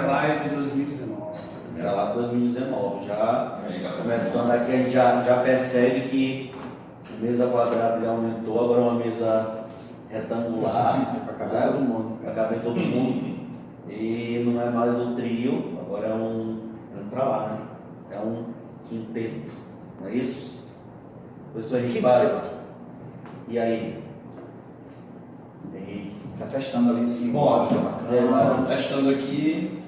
live de 2019. Primeira live de 2019. Já começando aqui, a gente já percebe que a mesa quadrada já aumentou, agora é uma mesa retangular. Para caber todo mundo. Para caber todo mundo. E não é mais um trio, agora é um pra lá, né? É um quinteto, não é isso? Professor Henrique Barba. E aí? Henrique. Tá testando ali em cima. Bom, bacana. testando aqui.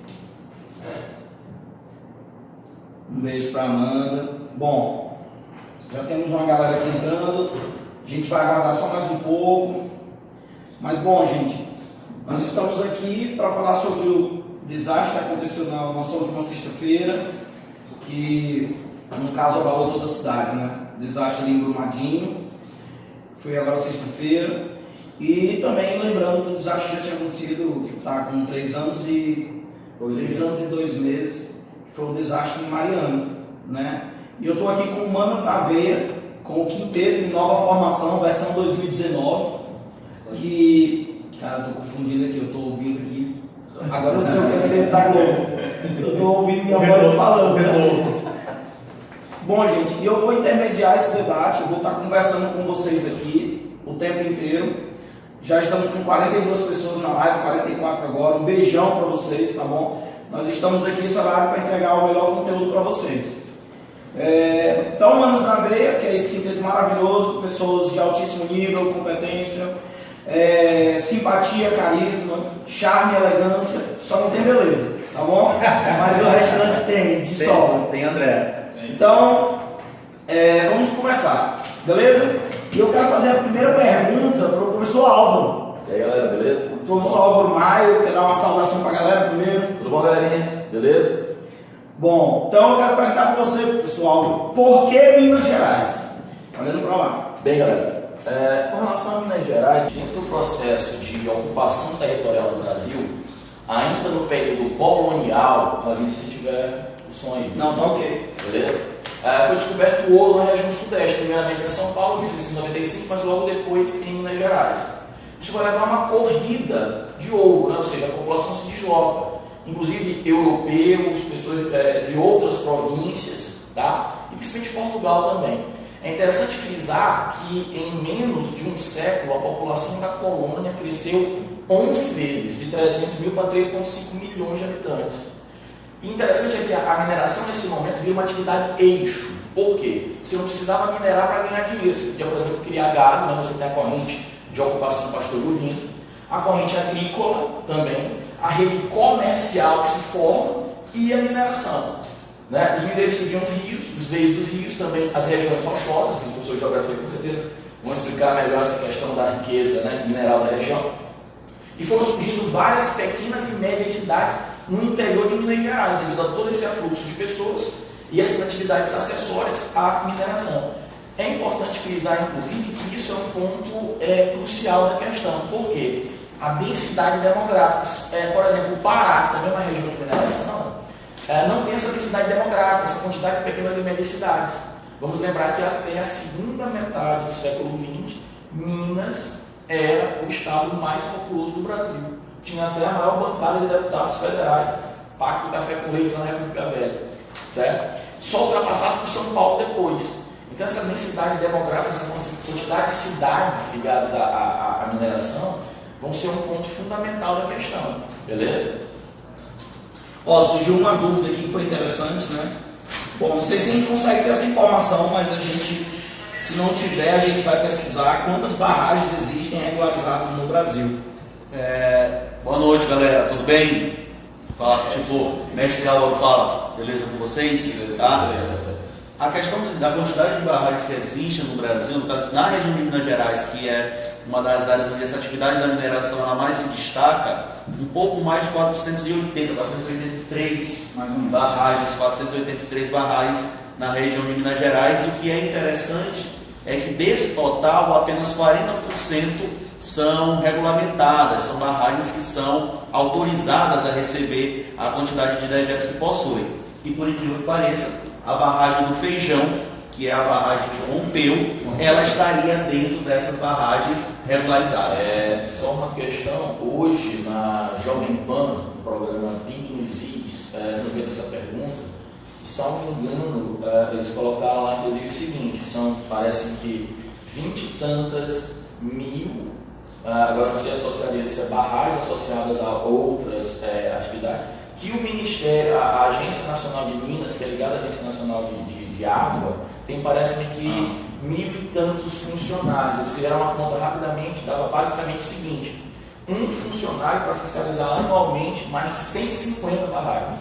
Um beijo para Amanda. Bom, já temos uma galera aqui entrando. A gente vai aguardar só mais um pouco. Mas bom, gente, nós estamos aqui para falar sobre o desastre que aconteceu na nossa última sexta-feira, que no caso abalou toda a cidade, né? Desastre ali em Brumadinho, foi agora sexta-feira. E também lembrando do desastre que já tinha acontecido, que está com 3 anos e 2 meses, que foi o desastre em Mariana, né? E eu estou aqui com o Manos na Veia, com o quinteto em nova formação, versão 2019, que, cara, eu estou confundindo aqui, eu estou ouvindo aqui, agora eu sei o que é ser da Globo, eu estou ouvindo minha voz falando. Bom, gente, e eu vou intermediar esse debate, eu vou estar conversando com vocês aqui o tempo inteiro. Já estamos com 42 pessoas na live, 44 agora. Um beijão para vocês, tá bom? Nós estamos aqui nesse horário para entregar o melhor conteúdo para vocês. Então, Manos na Veia, que é esse quinteto maravilhoso, pessoas de altíssimo nível, competência, simpatia, carisma, charme, elegância, só não tem beleza, tá bom? Mas o restante tem, de sobra. Tem André. Então, vamos começar, beleza? E eu quero fazer a primeira pergunta para o professor Álvaro. E aí, galera, beleza? O professor Álvaro Maio, quer dar uma saudação para a galera primeiro? Tudo bom, galerinha? Beleza? Bom, então eu quero perguntar para você, professor Álvaro, por que Minas Gerais? Olhando para lá. Bem, galera, com relação a Minas Gerais, dentro do processo de ocupação territorial do Brasil, ainda no período colonial, avise se tiver o som aí. Não, tá ok. Beleza? Foi descoberto ouro na região sudeste, primeiramente em São Paulo, em 1995, mas logo depois em Minas Gerais. Isso vai levar a uma corrida de ouro, né? Ou seja, a população se desloca, inclusive europeus, pessoas de outras províncias, tá? E principalmente Portugal também. É interessante frisar que em menos de um século a população da colônia cresceu 11 vezes, de 300 mil para 3,5 milhões de habitantes. E interessante é que a mineração nesse momento virou uma atividade eixo. Por quê? Você não precisava minerar para ganhar dinheiro. Você podia, por exemplo, criar gado, né? Você tem a corrente de ocupação do pastor bovino, a corrente agrícola também, a rede comercial que se forma e a mineração. Né? Os mineiros seguiam os rios, os veios dos rios, também as regiões rochosas, que os professores de geografia com certeza vão explicar melhor essa questão da riqueza, né, mineral da região. E foram surgindo várias pequenas e médias cidades no interior de Minas Gerais, devido a todo esse afluxo de pessoas e essas atividades acessórias à mineração. É importante frisar, inclusive, que isso é um ponto crucial da questão. Por quê? A densidade demográfica. Por exemplo, o Pará, que também é uma região de mineração, não tem essa densidade demográfica, essa quantidade de pequenas e médias cidades. Vamos lembrar que até a segunda metade do século XX, Minas era o estado mais populoso do Brasil. Tinha até a maior bancada de deputados federais, Pacto do Café com Leite na República Velha, certo? Só ultrapassado por São Paulo depois. Então essa densidade demográfica, essa quantidade de cidades ligadas à mineração vão ser um ponto fundamental da questão, beleza? Surgiu uma dúvida aqui que foi interessante, né? Bom, não sei se a gente consegue ter essa informação, mas a gente, se não tiver, a gente vai pesquisar quantas barragens existem regularizadas no Brasil. Boa noite, galera, tudo bem? Fala, mestre Álvaro fala, beleza com vocês? Tá? A questão da quantidade de barragens que existem no Brasil, no caso, na região de Minas Gerais, que é uma das áreas onde essa atividade da mineração ela mais se destaca, um pouco mais de 483 barragens, 483 barragens na região de Minas Gerais. E o que é interessante é que desse total, apenas 40% são regulamentadas, são barragens que são autorizadas a receber a quantidade de dejetos que possuem. E por incrível que pareça, a barragem do Feijão que é a barragem que rompeu, ela estaria dentro dessas barragens regularizadas. Só uma questão, hoje na Jovem Pan, no programa Pinto nos Is, foi feita essa pergunta, e salvo engano, eles colocaram lá inclusive o seguinte, parecem que 20 e tantas mil, agora não sei associaria se é barragens associadas a outras atividades, que o Ministério, a Agência Nacional de Minas, que é ligada à Agência Nacional de Água, tem, parece-me que 1.000 e tantos funcionários. Eles fizeram uma conta rapidamente, dava basicamente o seguinte: um funcionário para fiscalizar anualmente mais de 150 barragens.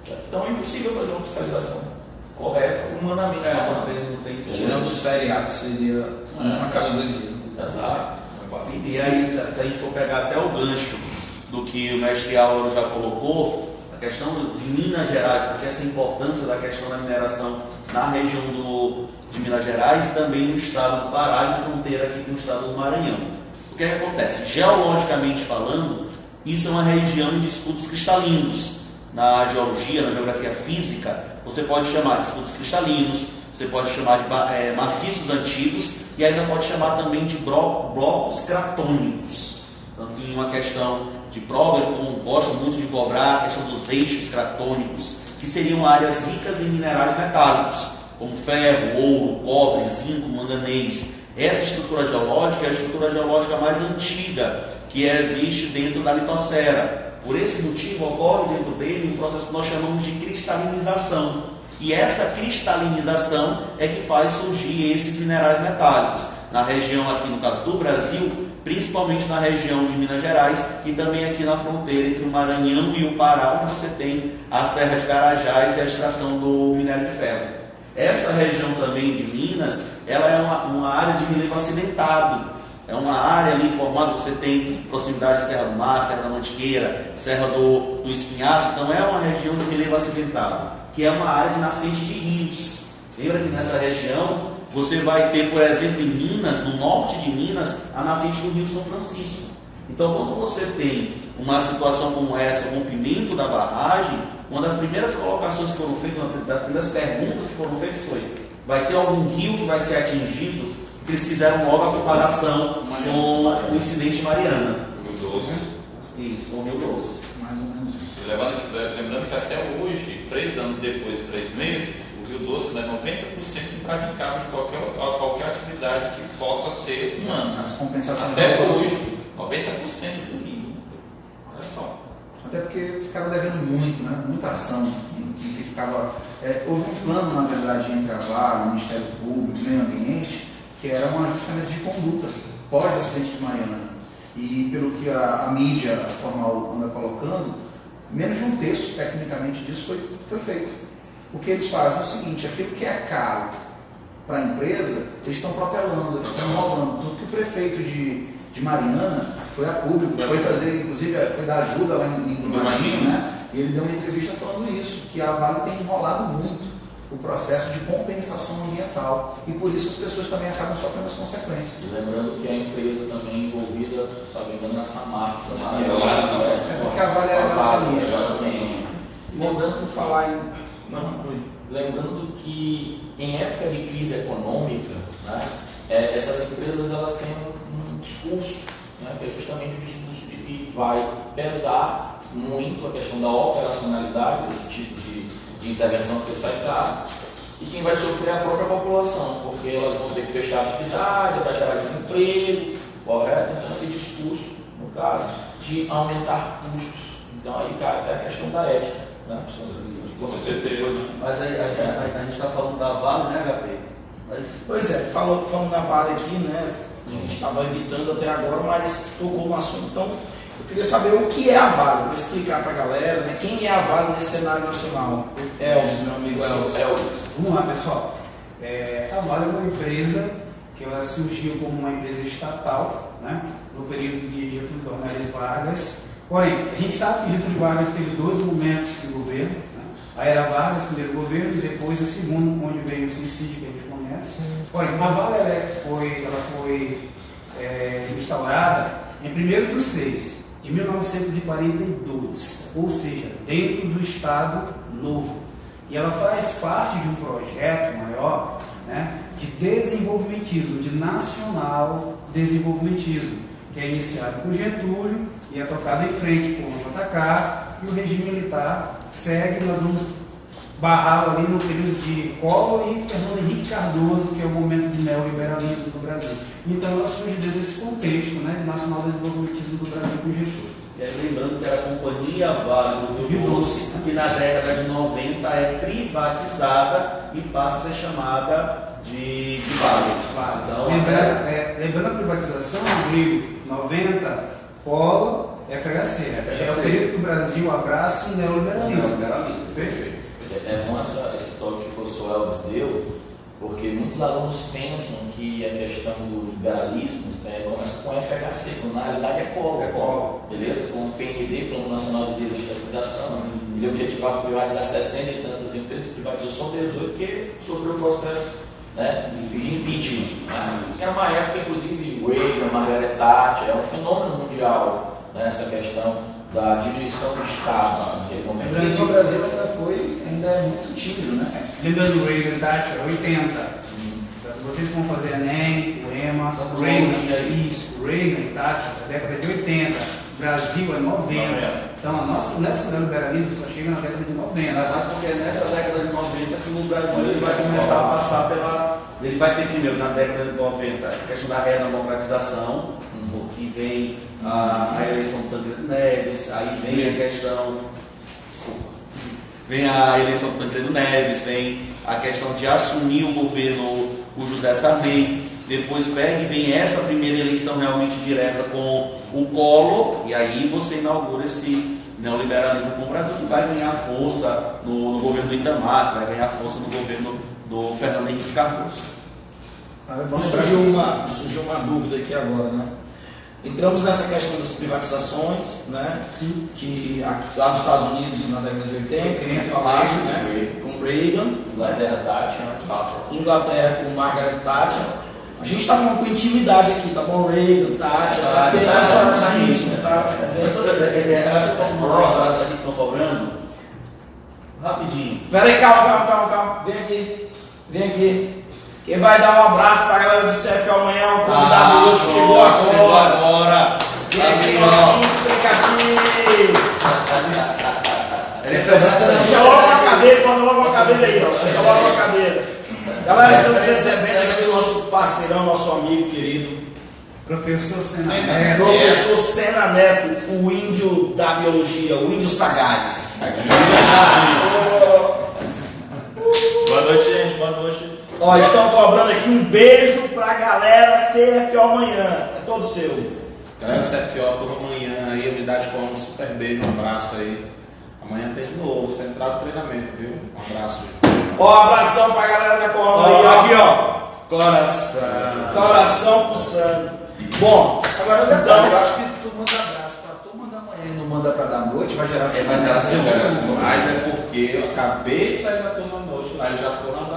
Certo? Então é impossível fazer uma fiscalização correta, humanamente falando. Tirando os feriados, seria uma cada 2 dias. Exato. E aí, se a gente for pegar até o gancho do que o mestre Álvaro já colocou, a questão de Minas Gerais, porque essa importância da questão da mineração na região de Minas Gerais e também no estado do Pará e fronteira aqui com o estado do Maranhão. O que acontece? Geologicamente falando, isso é uma região de escudos cristalinos. Na geologia, na geografia física, você pode chamar de escudos cristalinos, você pode chamar de maciços antigos e ainda pode chamar também de blocos cratônicos. Então, tem uma questão de prova, eu gosto muito de cobrar a questão dos eixos cratônicos, que seriam áreas ricas em minerais metálicos, como ferro, ouro, cobre, zinco, manganês. Essa estrutura geológica é a estrutura geológica mais antiga que existe dentro da litosfera. Por esse motivo, ocorre dentro dele um processo que nós chamamos de cristalinização. E essa cristalinização é que faz surgir esses minerais metálicos. Na região aqui, no caso do Brasil, principalmente na região de Minas Gerais e também aqui na fronteira entre o Maranhão e o Pará, onde você tem a Serra de Carajás e a extração do minério de ferro. Essa região também de Minas, ela é uma área de relevo acidentado. É uma área ali formada, você tem proximidade de Serra do Mar, Serra da Mantiqueira, Serra do Espinhaço, então é uma região de relevo acidentado, que é uma área de nascente de rios. Lembra que nessa região você vai ter, por exemplo, em Minas, no norte de Minas, a nascente do Rio São Francisco. Então, quando você tem uma situação como essa, o rompimento da barragem, uma das primeiras colocações que foram feitas, uma das primeiras perguntas que foram feitas foi: vai ter algum rio que vai ser atingido? Eles fizeram logo a comparação com o incidente de Mariana. Isso, com o Rio Doce. Mais ou menos. Lembrando que até hoje, 3 anos depois de 3 meses, o Rio Doce é 90% impraticável de qualquer atividade que possa ser humana. As compensações. Até hoje, 90% do Rio. Olha só. Até porque ficaram devendo muito, né? Muita ação. Que ficava, houve um plano, na verdade, entre a Vale, o Ministério Público, o Meio Ambiente, que era um ajustamento de conduta pós-acidente de Mariana. E pelo que a mídia formal anda colocando, menos de um terço, tecnicamente, disso foi feito. O que eles fazem é o seguinte: aquilo que é caro para a empresa, eles estão protelando, eles estão enrolando. Tudo que o prefeito de Mariana foi a público, foi fazer, inclusive, foi dar ajuda lá em Brumadinho, né? E ele deu uma entrevista falando isso, que a Vale tem enrolado muito o processo de compensação ambiental e por isso as pessoas também acabam sofrendo as consequências. Lembrando que a empresa também envolvida, sabe, na Samarco, Porque a Vale é acionista. Lembrando que em época de crise econômica, né, essas empresas elas têm um discurso, né, que é justamente o discurso de que vai pesar muito a questão da operacionalidade desse tipo de intervenção que sai caro, e quem vai sofrer é a própria população, porque elas vão ter que fechar a atividade, vai gerar desemprego, correto? Então esse discurso, no caso, de aumentar custos. Então aí, cara, é a questão da ética, né? Com certeza. Mas aí, a gente está falando da Vale, né, HP? Mas... Pois é, falando da Vale aqui, né? A gente estava evitando até agora, mas tocou no assunto. Então, eu queria saber o que é a Vale, para explicar para a galera, né? Quem é a Vale nesse cenário nacional? Elvis, meu amigo Elvis. Vamos lá, pessoal. A Vale é uma empresa que ela surgiu como uma empresa estatal, né? No período de Getúlio Dornelles Vargas. Porém, a gente sabe que Getúlio Vargas teve 2 momentos de governo, né? A era Vargas, primeiro governo, e depois o segundo, onde veio o suicídio que a gente conhece. Porém, a Vale ela foi instaurada em 1º de 1942, ou seja, dentro do Estado Novo. E ela faz parte de um projeto maior, desenvolvimentismo, de nacional desenvolvimentismo, que é iniciado por Getúlio e é tocado em frente por JK, e o regime militar segue. Nós vamos barrar ali no período de Collor e Fernando Henrique Cardoso, que é o momento de neoliberalismo do Brasil. Então ela surge dentro desse contexto, né, de nacional desenvolvimentismo do Brasil com Getúlio. E aí, lembrando que era a Companhia Vale do Rio Doce, que na década de 90 é privatizada e passa a ser chamada de Vale. Então, Lembrando a privatização, abril 90, Collor, FHC. É o período que o Brasil abraça o neoliberalismo. Perfeito. É bom esse toque que o professor Elvis deu, porque muitos alunos pensam que a questão do liberalismo começa com o FHC, quando na realidade é Collor. Beleza? Com o PND, Plano Nacional de Desestatização, ele objetivava privatizar 60 e tantas empresas, privatizou só 18 porque sofreu o processo, né, de impeachment. Era uma época, inclusive, Reagan, Margaret Thatcher, é um fenômeno mundial, né, essa questão da diminuição do Estado naquele momento. Lembrando que o Brasil ainda é muito tímido, né? Lembrando Reagan, Thatcher, 80. Se vocês vão fazer Enem, o EMA, Reagan e Thatcher, da década de 80. Brasil é 90. Então, o nosso neoliberalismo só chega na década de 90. Mas porque é nessa década de 90 que o Brasil vai começar a passar pela... Ele vai ter primeiro, na década de 90, essa questão da redemocratização, que vem a eleição do Tancredo Neves, aí vem a questão... Vem a eleição do Tancredo Neves, vem a questão de assumir o governo o José Sarney, depois vem essa primeira eleição realmente direta com o Collor, e aí você inaugura esse neoliberalismo com o Brasil, que vai ganhar força no governo do Itamar, que vai ganhar força no governo do Fernando Henrique Cardoso. Surgiu uma dúvida aqui agora, né? Entramos nessa questão das privatizações, né? Sim. Que lá nos Estados Unidos, na década de 80, falasse, né? Com Reagan, Inglaterra com Margaret Thatcher. A gente está falando com intimidade aqui, tá bom? Reagan, Thatcher, porque nós somos íntimos, tá? Posso mandar um abraço aqui que estão cobrando? Rapidinho. Peraí, calma. Vem aqui. Quem vai dar um abraço pra galera do CF amanhã é o convidado hoje que chegou agora. Vem aqui, nosso explicativo. Deixa logo uma cadeira, bota logo uma cadeira aí, ó. Deixa logo uma cadeira. Galera, estamos recebendo aqui o nosso parceirão, nosso amigo querido, Professor Sena Neto. Professor Sena Neto, o índio da biologia, o índio sagaz. Boa noite, gente. Boa noite. Ó, estão cobrando aqui um beijo pra galera CFO amanhã. É todo seu. Galera CFO, toda manhã aí, unidade com um super beijo, um abraço aí. Amanhã tem de novo, central de treinamento, viu? Um abraço, gente. Ó, abração pra galera da Colômbia aí, ó. Aqui, ó. Coração pulsando. Bom, Agora, então, detalhe, eu acho que tu manda abraço pra turma da manhã e não manda pra da noite, vai gerar ciúme. Mas é porque eu acabei de sair da turma à noite, lá ele já ficou no abraço.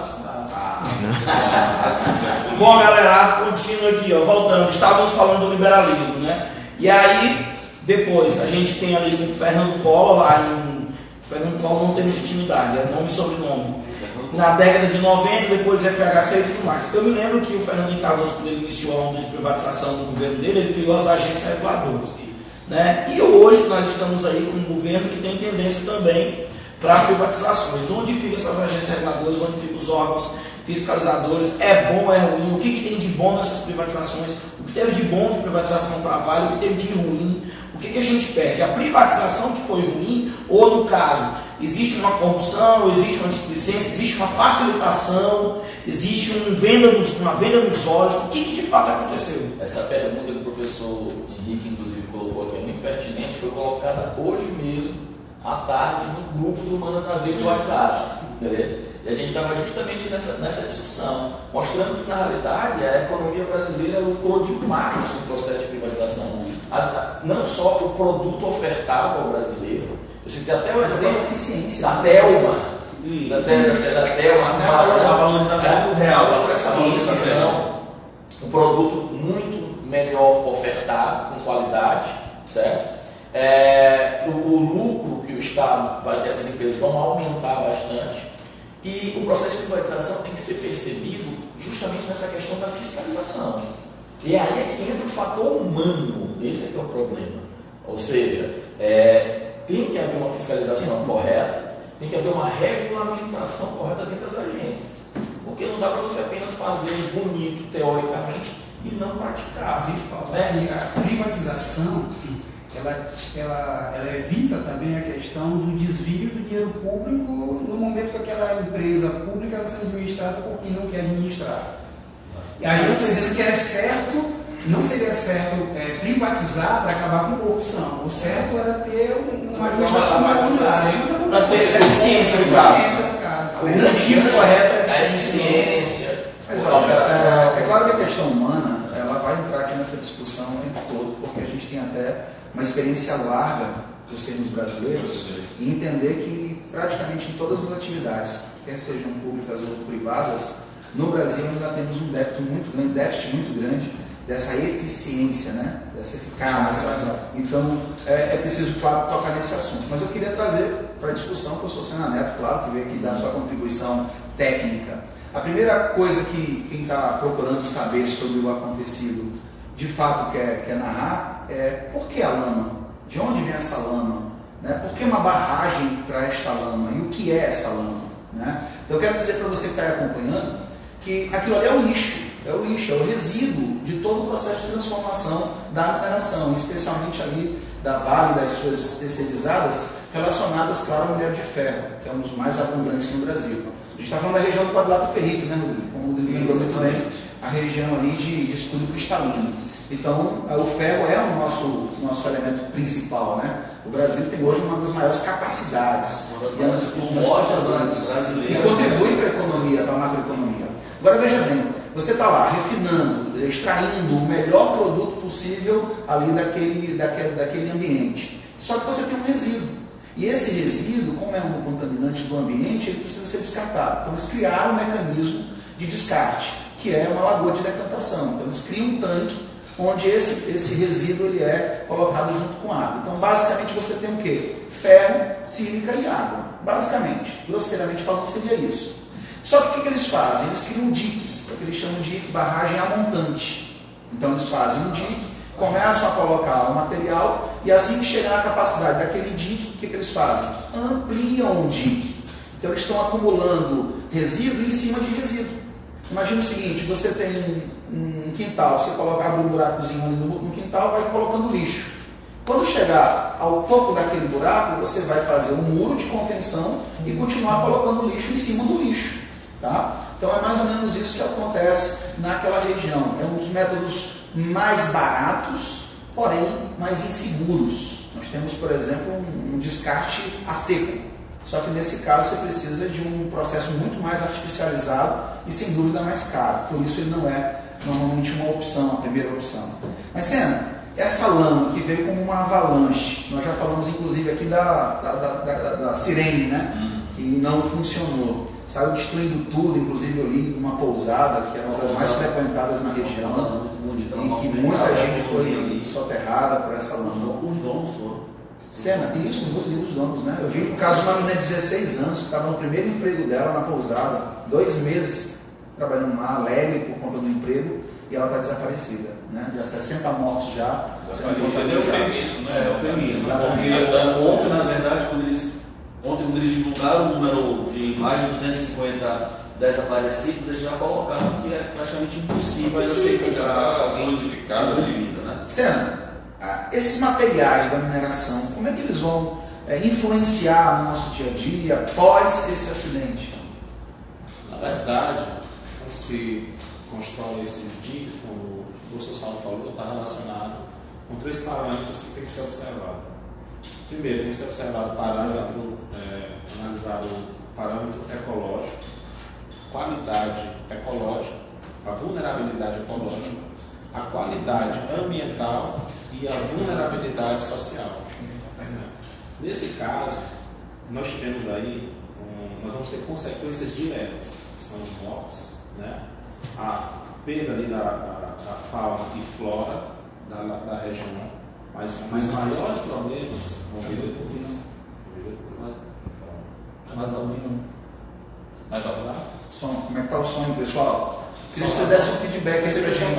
bom, galera, contínuo aqui, ó, voltando. Estávamos falando do liberalismo, né? E aí, depois, a gente tem ali com o Fernando Collor, lá em... Fernando Collor não temos intimidade, é nome e sobrenome. Na década de 90, depois FHC e tudo mais. Eu me lembro que o Fernando Henrique Cardoso, quando ele iniciou a onda de privatização do governo dele, ele criou as agências reguladoras. Né? E hoje nós estamos aí com um governo que tem tendência também para privatizações. Onde ficam essas agências reguladoras, onde ficam os órgãos fiscalizadores, é bom, é ruim, o que tem de bom nessas privatizações, o que teve de bom de privatização para a Vale, o que teve de ruim, o que a gente pede? A privatização que foi ruim, ou no caso, existe uma corrupção, existe uma displicência, existe uma facilitação, existe uma venda nos olhos, o que de fato aconteceu? Essa pergunta que o professor Henrique, inclusive, colocou aqui é muito pertinente, foi colocada hoje mesmo, à tarde, no grupo do Humanas na Veia do WhatsApp. Beleza? E a gente estava justamente nessa discussão, mostrando que, na realidade, a economia brasileira lucrou demais no processo de privatização. Não só o produto ofertado ao brasileiro, eu citei até o exemplo eficiência da Telma, a valorização do real, essa valorização, um produto muito melhor ofertado, com qualidade, certo? O lucro que o Estado vai ter, essas empresas vão aumentar bastante. E o processo de privatização tem que ser percebido justamente nessa questão da fiscalização. E aí é que entra o fator humano, esse é que é o problema. Ou seja, tem que haver uma fiscalização correta, tem que haver uma regulamentação correta dentro das agências. Porque não dá para você apenas fazer bonito teoricamente e não praticar. E a privatização, ela evita também a questão do desvio do dinheiro público no momento que aquela empresa pública está sendo administrada por quem não quer administrar. E aí eu estou dizendo que é certo, não seria certo privatizar para acabar com a corrupção. O certo era ter uma administração para ter eficiência no caso. O motivo correto é a eficiência. Mas olha, é claro que a questão humana ela vai entrar aqui nessa discussão o tempo todo, porque a gente tem até uma experiência larga dos termos brasileiros e entender que praticamente em todas as atividades, quer sejam públicas ou privadas, no Brasil ainda temos um déficit muito grande dessa eficiência, né? Dessa eficácia. Então, é preciso, claro, tocar nesse assunto. Mas eu queria trazer para a discussão o professor Senna Neto, claro, que veio aqui dar sua contribuição técnica. A primeira coisa que quem está procurando saber sobre o acontecido, de fato, quer narrar, é por que a lama? De onde vem essa lama? Né? Por que uma barragem para esta lama? E o que é essa lama? Né? Eu quero dizer para você que está acompanhando que aquilo ali é o lixo, é o resíduo de todo o processo de transformação da mineração, especialmente ali da Vale e das suas terceirizadas, relacionadas, claro, ao minério de ferro, que é um dos mais abundantes no Brasil. A gente está falando da região do quadrilátero ferrífero, né, Rodrigo? Como o Rodrigo lembrou muito bem, a região ali de escudo cristalino. Então, o ferro é o nosso elemento principal, né? O Brasil tem hoje uma das maiores capacidades, brasileiras, e contribui para a economia, para a macroeconomia. Agora veja bem, você está lá refinando, extraindo o melhor produto possível ali daquele ambiente. Só que você tem um resíduo. E esse resíduo, como é um contaminante do ambiente, ele precisa ser descartado. Então eles criaram um mecanismo de descarte, que é uma lagoa de decantação. Então eles criam um tanque onde esse resíduo ele é colocado junto com água. Então basicamente você tem o quê? Ferro, sílica e água. Basicamente, grosseiramente falando, seria isso. Só que o que eles fazem? Eles criam diques, que eles chamam de barragem amontante. Então eles fazem um dique, começam a colocar o material e assim que chegar na capacidade daquele dique, o que eles fazem? Ampliam o dique. Então eles estão acumulando resíduo em cima de resíduo. Imagina o seguinte, você tem um quintal, você abre um buracozinho ali no quintal, vai colocando lixo. Quando chegar ao topo daquele buraco, você vai fazer um muro de contenção e continuar colocando lixo em cima do lixo. Tá? Então é mais ou menos isso que acontece naquela região. É um dos métodos mais baratos, porém mais inseguros. Nós temos, por exemplo, um descarte a seco. Só que nesse caso você precisa de um processo muito mais artificializado e sem dúvida mais caro. Por isso ele não é normalmente uma opção, a primeira opção. Mas Senna, essa lama que veio como uma avalanche, nós já falamos inclusive aqui da sirene, né? Que não funcionou. Saiu destruindo tudo, inclusive eu li numa pousada que era uma das mais frequentadas na região, em que muita gente foi soterrada por essa lama. Os donos foram. Senna, isso, os donos, né? Eu vi o caso de uma menina de 16 anos, que estava no primeiro emprego dela na pousada, 2 meses trabalhando lá, alegre por conta do emprego, e ela está desaparecida, né? Já 60 mortos já. É eufemismo, né? É eufemismo. Ontem, na verdade, quando eles divulgaram o número de mais de 250 desaparecidos, eles já colocaram que é praticamente impossível ainda ser já modificado de vida, né? Senna, esses materiais da mineração, como é que eles vão influenciar no nosso dia a dia após esse acidente? Na verdade, como se constroem esses diques, como o professor Saulo falou, está relacionado com 3 parâmetros que tem que ser observado. Primeiro, tem que ser observado analisado o parâmetro ecológico, qualidade ecológica, a vulnerabilidade ecológica, a qualidade ambiental e a vulnerabilidade social. Nesse caso, nós tivemos aí, nós vamos ter consequências diretas, que são os mortos, né? A perda ali da fauna e flora da região, mas os maiores problemas vão vir depois. Mais ao vivo. Mas vamos lá. Som, como é que está o som, pessoal? Queria que você desse um feedback aí pra gente.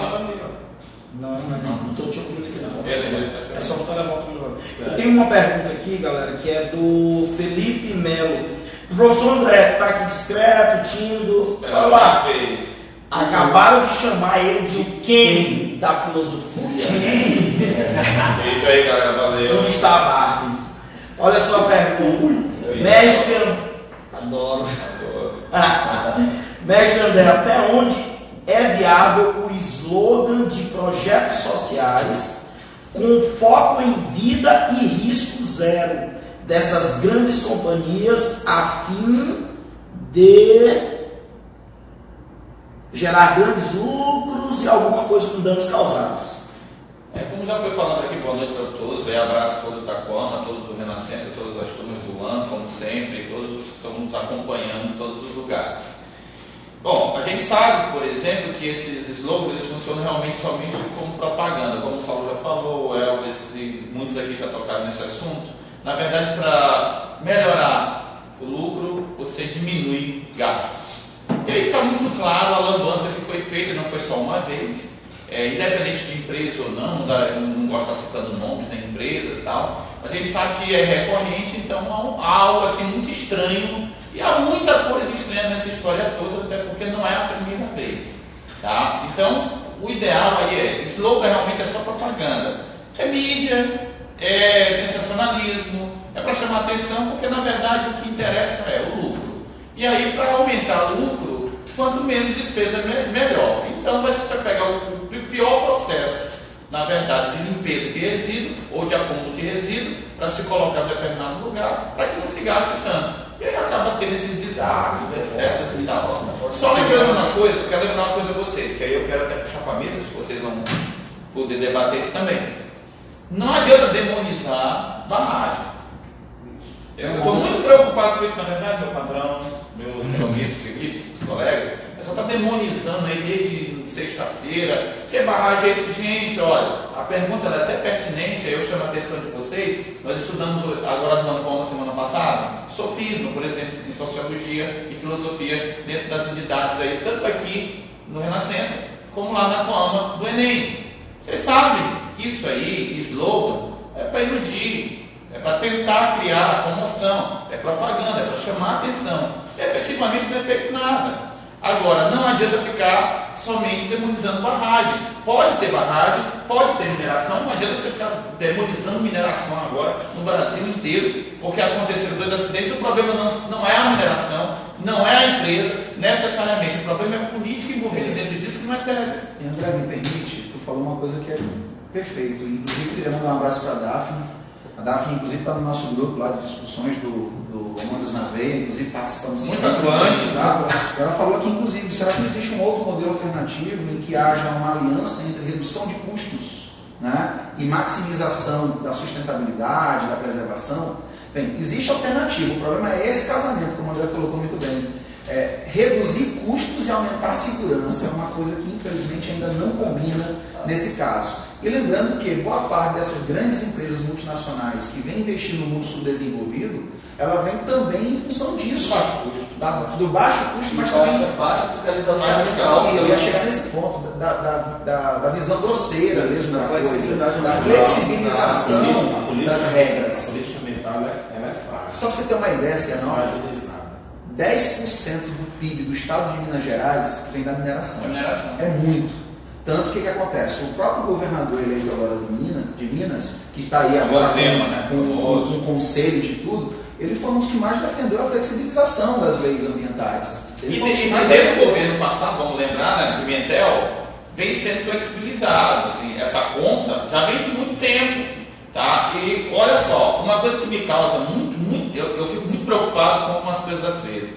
Não estou te ouvindo aqui não. Ele É só botar a volta no lugar. Eu tenho uma pergunta aqui, galera, que é do Felipe Melo. O professor André, que está aqui discreto, tímido. Olha lá. Acabaram de chamar ele de o Ken da filosofia. Beijo aí, galera. Valeu. Onde está a Barbie? Olha só a pergunta. Mestre. Adoro. Mestre André, até onde é viável o slogan de projetos sociais com foco em vida e risco zero dessas grandes companhias a fim de gerar grandes lucros e alguma coisa com danos causados? Como já foi falando aqui, boa noite para todos, abraço a todos da Coama, todos do Renascença, todas as turmas do AN, como sempre, todos que estão nos acompanhando em todos os lugares. Bom, a gente sabe, por exemplo, que esses slogans eles funcionam realmente somente como propaganda, como o Saulo já falou, o Elvis e muitos aqui já tocaram nesse assunto. Na verdade, para melhorar o lucro, você diminui gastos. E aí fica muito claro a lambança que foi feita, não foi só uma vez, independente de empresa ou não gosto de estar citando nomes, nem empresas e tal, a gente sabe que é recorrente, então há algo assim muito estranho, e há muita coisa estranha nessa história toda, até porque não é a primeira vez. Tá? Então, o ideal aí slogan realmente é só propaganda. É mídia, é sensacionalismo, é para chamar atenção, porque na verdade o que interessa é o lucro. E aí, para aumentar o lucro, quanto menos despesa, melhor. Então, você vai pegar o pior processo, na verdade, de limpeza de resíduo ou de acúmulo de resíduo, para se colocar em determinado lugar, para que não se gaste tanto. E aí acaba tendo esses desastres, etc. E tal. Só lembrando uma coisa, eu quero lembrar uma coisa a vocês, que aí eu quero até puxar para a mesa, se vocês vão poder debater isso também. Não adianta demonizar barragem. Eu estou muito preocupado com isso, na verdade, meu patrão, meus amigos, queridos, colegas. O pessoal está demonizando aí desde sexta-feira. Que barragem é isso? Gente, olha, a pergunta é até pertinente, aí eu chamo a atenção de vocês. Nós estudamos agora no Ancoma semana passada, sofisma, por exemplo, em sociologia e filosofia, dentro das unidades aí, tanto aqui no Renascença, como lá na Coama do Enem. Vocês sabem que isso aí, slogan, é para iludir. É para tentar criar a comoção, é propaganda, é para chamar a atenção. E, efetivamente não é feito nada. Agora, não adianta ficar somente demonizando barragem. Pode ter barragem, pode ter mineração, não adianta você ficar demonizando mineração agora no Brasil inteiro, porque aconteceram 2 acidentes. O problema não é a mineração, não é a empresa, necessariamente. O problema é a política envolvida dentro disso, que não é sério. E André, me permite, tu falou uma coisa que é perfeito. Inclusive, queria mandar um abraço para a Daphne. A Daphne, inclusive, está no nosso grupo lá de discussões do Humanos na Veia, inclusive participamos muito atuante. Tá? Ela falou que, inclusive, será que existe um outro modelo alternativo em que haja uma aliança entre redução de custos, né, e maximização da sustentabilidade, da preservação? Bem, existe alternativa, o problema é esse casamento, como o André colocou muito bem. Reduzir custos e aumentar a segurança é uma coisa que, infelizmente, ainda não combina nesse caso. E lembrando que boa parte dessas grandes empresas multinacionais que vêm investir no mundo subdesenvolvido, ela vem também em função disso. Do baixo custo, mas também baixa fiscalização. E eu ia chegar nesse ponto, da visão grosseira mesmo da coisa, da flexibilização das regras. A política ambiental ela é frágil. Só para você ter uma ideia, Cianó, 10% do PIB do estado de Minas Gerais vem da mineração. É muito. Tanto que acontece? O próprio governador eleito agora de Minas, que está aí agora com um conselho de tudo, ele foi um dos que mais defendeu a flexibilização das leis ambientais. E desde o governo passado, vamos lembrar, né, Pimentel, vem sendo flexibilizado. Assim, essa conta já vem de muito tempo. Tá? E olha só, uma coisa que me causa eu fico muito preocupado com algumas coisas às vezes.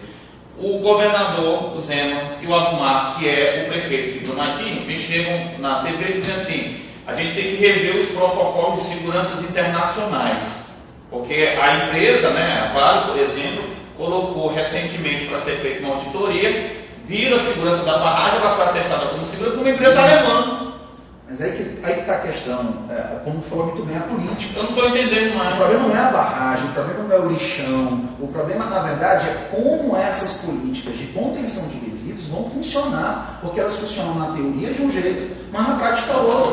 O governador, o Zema, e o Alcumar, que é o prefeito de Brumadinho, me chegam na TV dizendo assim: a gente tem que rever os protocolos de segurança internacionais. Porque a empresa, né, a Vale, por exemplo, colocou recentemente para ser feita uma auditoria, viram a segurança da barragem, ela foi atestada como segura por uma empresa alemã. Mas aí que está a questão, como tu falou muito bem, a política. Eu não estou entendendo mais. O problema não é a barragem, o problema não é o lixão, o problema, na verdade, é como essas políticas de contenção de resíduos eles vão funcionar, porque elas funcionam na teoria de um jeito, mas na prática é outro.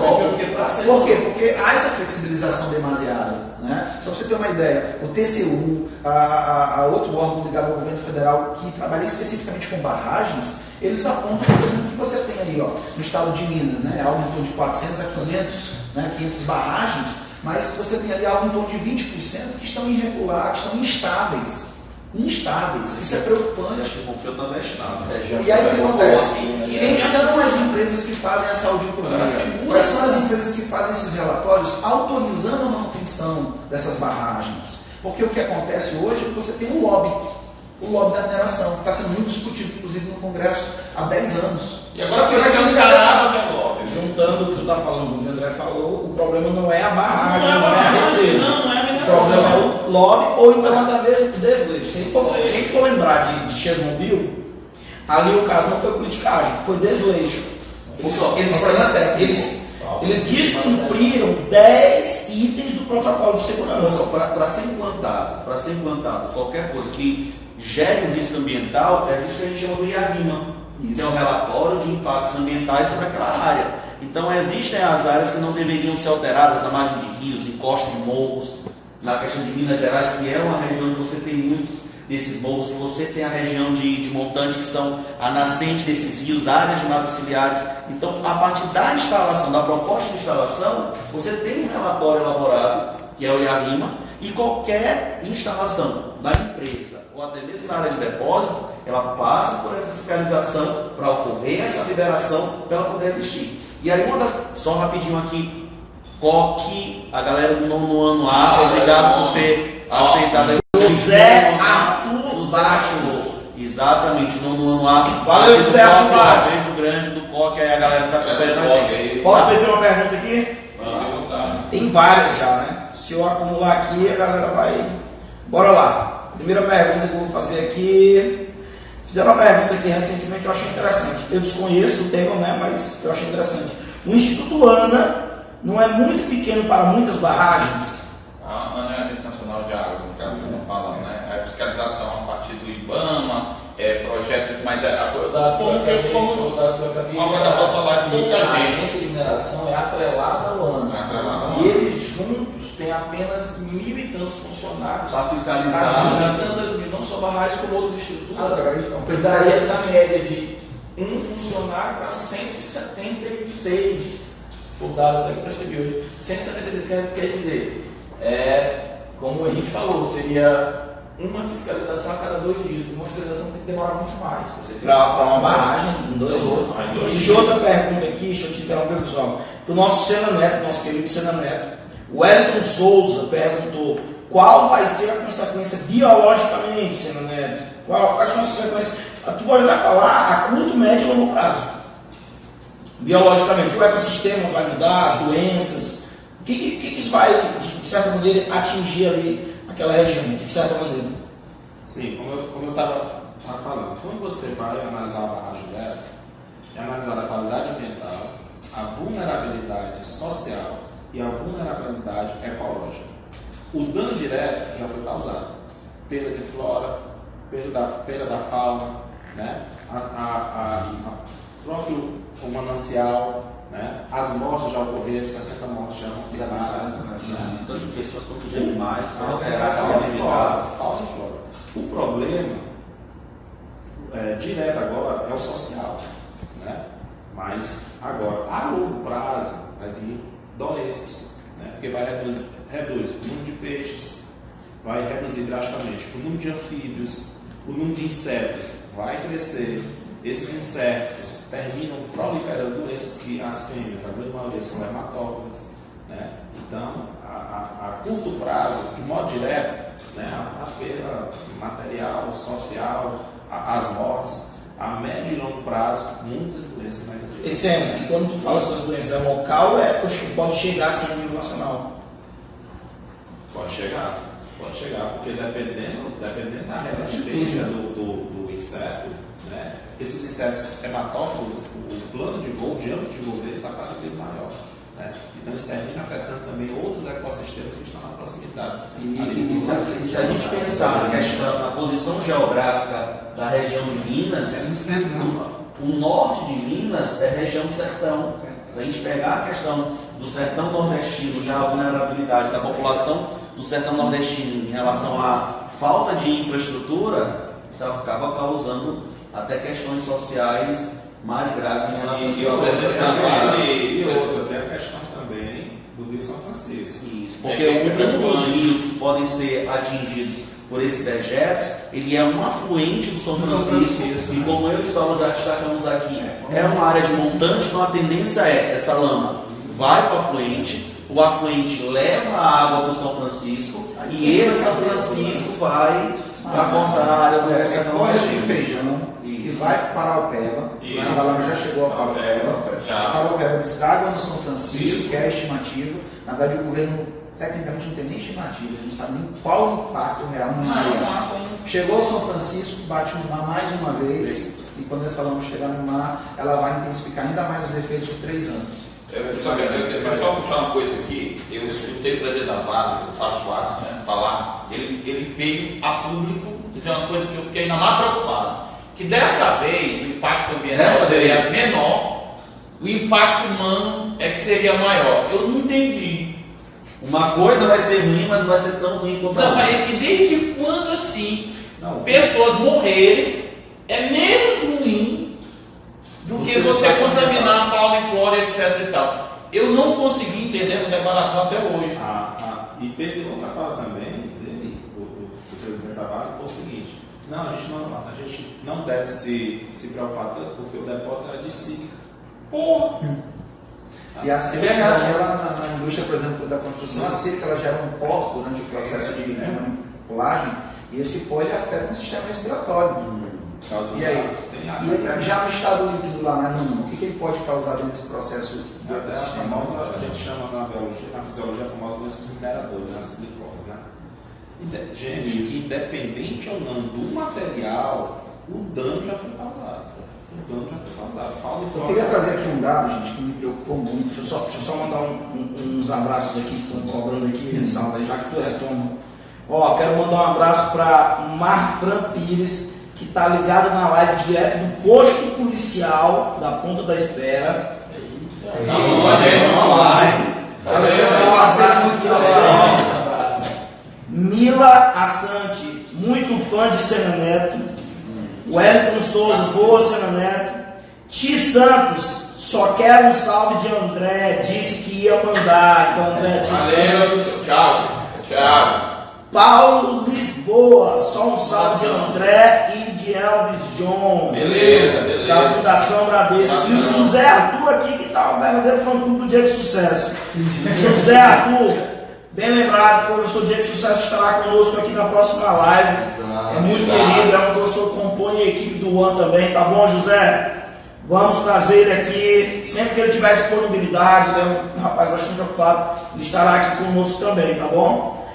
Por quê? Porque há essa flexibilização demasiada. Né? Só para você ter uma ideia, o TCU, a outro órgão ligado ao governo federal que trabalha especificamente com barragens, eles apontam, por exemplo, que você tem aí ó, no estado de Minas, né, algo em torno de 400 a 500, né, 500 barragens, mas você tem ali algo em torno de 20% que estão irregulares, que estão instáveis. Isso é preocupante. Porque eu também estável. E aí o que acontece? Quem são as empresas que fazem essa auditoria? Quais são as empresas que fazem esses relatórios autorizando a manutenção dessas barragens? Porque o que acontece hoje é que você tem o lobby da mineração, que está sendo muito discutido, inclusive, no Congresso há 10 anos. E agora vai ser um caralho de lobby. Juntando o que tu está falando, o que o André falou, o problema não é a barragem, não é a represa. O problema é o lobby ou então até mesmo o desleixo. Se a gente for lembrar de Chernobyl, ali o caso não foi politicagem, foi desleixo. Eles descumpriram 10 itens do protocolo de segurança. Para ser implantado qualquer coisa que gere um risco ambiental, existe o que a gente chama do IARIMA, que é um relatório de impactos ambientais sobre aquela área. Então existem as áreas que não deveriam ser alteradas na margem de rios, encosta de morros, na questão de Minas Gerais, que é uma região que você tem muitos desses morros, você tem a região de montante, que são a nascente desses rios, áreas de matas ciliares. Então, a partir da instalação, da proposta de instalação, você tem um relatório elaborado, que é o IARIMA, e qualquer instalação da empresa, ou até mesmo na área de depósito, ela passa por essa fiscalização para ocorrer essa liberação, para ela poder existir. E aí, só rapidinho aqui, COC, a galera do 9º ano A, obrigado por ter aceitado. José Arthur Baixo. Exatamente, 9º ano A. Valeu, José Arthur Baixo. Beijo grande do COC, aí a galera está acompanhando a gente. Posso pedir uma pergunta aqui? Tem várias já, né? Se eu acumular aqui, a galera vai... Bora lá. Primeira pergunta que eu vou fazer aqui... Fizeram uma pergunta aqui recentemente, eu achei interessante. Eu desconheço o tema, né? Mas eu achei interessante. O Instituto ANA não é muito pequeno para muitas barragens? A ANA é a Agência Nacional de Águas, no caso que estão falando, né? É fiscalização a partir do IBAMA, projetos, mas o dado que eu acabei para falar de muita a gente. agência de mineração é atrelada ao ANA. E eles juntos têm apenas 1.000 e tantos funcionários. Para fiscalizar. Não só barragens, como outras estruturas. Então, Daria essa média de um funcionário para 176. Foi o dado até que eu percebi hoje. 176 quer dizer, como a gente falou, seria uma fiscalização a cada 2 dias. Uma fiscalização tem que demorar muito mais. Para uma barragem, em 2 dias. E de outra pergunta aqui, deixa eu te interromper, pessoal. Do nosso Sena Neto, nosso querido Sena Neto. O Wellington Souza perguntou: qual vai ser a consequência biologicamente, Sena Neto? Quais são as consequências? Tu pode até falar a curto, médio e longo prazo. Biologicamente, o ecossistema vai mudar, as doenças. O que isso vai, de certa maneira, atingir ali aquela região, de certa maneira? Sim, como eu estava falando, quando você vai analisar uma barragem dessa, é analisar a qualidade ambiental, a vulnerabilidade social e a vulnerabilidade ecológica. O dano direto já foi causado. Perda de flora, perda da fauna, né? Próprio o manancial, né? As mortes já ocorreram, 60 mortes já confirmadas. Né? Tanto de pessoas quanto de animais, fauna e flora. O problema direto agora é o social, né? Mas agora, a longo prazo, vai vir doenças, né? Porque vai reduz o número de peixes, vai reduzir drasticamente o número de anfíbios, o número de insetos vai crescer. Esses insetos terminam proliferando doenças que as fêmeas, a grande maioria, são hematófagas, né? Então, a curto prazo, de modo direto, né, a perda material, social, as mortes, a médio e longo prazo, muitas doenças ainda. E quando tu fala sobre doença, é local ou pode chegar assim a nível nacional? Pode chegar, porque dependendo da resistência do inseto, né, esses insetos hematófagos, o plano de voo, o diâmetro de voo deles está cada vez maior. Né? Então isso termina afetando também outros ecossistemas que estão na proximidade. E se a gente pensar na questão da posição geográfica da região de Minas, O norte de Minas é região sertão. Se a gente pegar a questão do sertão nordestino, já a vulnerabilidade da população do sertão nordestino em relação à falta de infraestrutura, isso acaba causando até questões sociais mais graves em relação E outra, tem a questão também do Rio São Francisco. Isso, porque um dos rios que podem ser atingidos por esses dejetos, ele é um afluente do São Francisco, e como eu e Saulo já destacamos aqui, é uma área de montante, então a tendência é essa lama vai para o afluente leva a água para o São Francisco, e esse São Francisco vai para cortar a área do Sertão Nordestino de Feijão, que vai para Paraupeba, a lama já chegou a Paraupeba deságua no São Francisco, que é a estimativa. Na verdade, o governo tecnicamente não tem nem estimativa, a gente não sabe nem qual o impacto real no mar. Chegou ao São Francisco, bate no mar mais uma vez, e quando essa lama chegar no mar, ela vai intensificar ainda mais os efeitos por 3 anos. Eu quero só puxar uma coisa aqui. Eu escutei o presidente da Vale, o Fábio Schwartz, falar. Ele veio a público dizer uma coisa que eu fiquei ainda mais preocupado. Que dessa vez o impacto ambiental seria menor, o impacto humano é que seria maior. Eu não entendi. Uma coisa vai ser ruim, mas não vai ser tão ruim quanto a outra. Não, mas e desde quando assim pessoas morrerem é menos ruim do que você contaminar a fauna e flora, etc e tal. Eu não consegui entender essa declaração até hoje. E teve outra fala também dele, o presidente da Vale, foi o seguinte: não, a gente não deve se preocupar tanto porque o depósito era de sílica. Porra! E a sílica, ela na indústria, por exemplo, da construção, a sílica ela gera um pó durante o processo de manipulagem, e esse pó ele afeta o sistema respiratório. E aí? Já no estado líquido lá na lama, o que ele pode causar dentro desse processo do ecossistema? A gente chama na biologia, na fisiologia, a famosa doença dos interadores, né? Silicose, né? Gente, independente ou não do material, o dano já foi causado. Eu queria trazer aqui um dado, gente, que me preocupou muito. Deixa eu só mandar uns abraços aqui que estão cobrando aqui, Salva, já que tu retoma. Quero mandar um abraço para Marfran Pires, que está ligado na live direto do posto policial da Ponta da Espera. Mila Assante, muito fã de Senna Neto. Wellington Souza, boa Senna Neto. Ti Santos, só quero um salve de André, disse que ia mandar. Então, André, Ti Santos. Tchau. Paulo Lisboa, só um salve de André e de Elvis John. Beleza. Da Fundação Bradesco. E o José Arthur aqui, que está um verdadeiro fã-clube do Dia de Sucesso. José Arthur, bem lembrado, o professor Dia de Sucesso estará conosco aqui na próxima live. É muito querido, é um professor que compõe a equipe do One também, tá bom, José? Vamos trazer ele aqui, sempre que ele tiver disponibilidade, ele é um rapaz bastante ocupado, ele estará aqui conosco também, tá bom?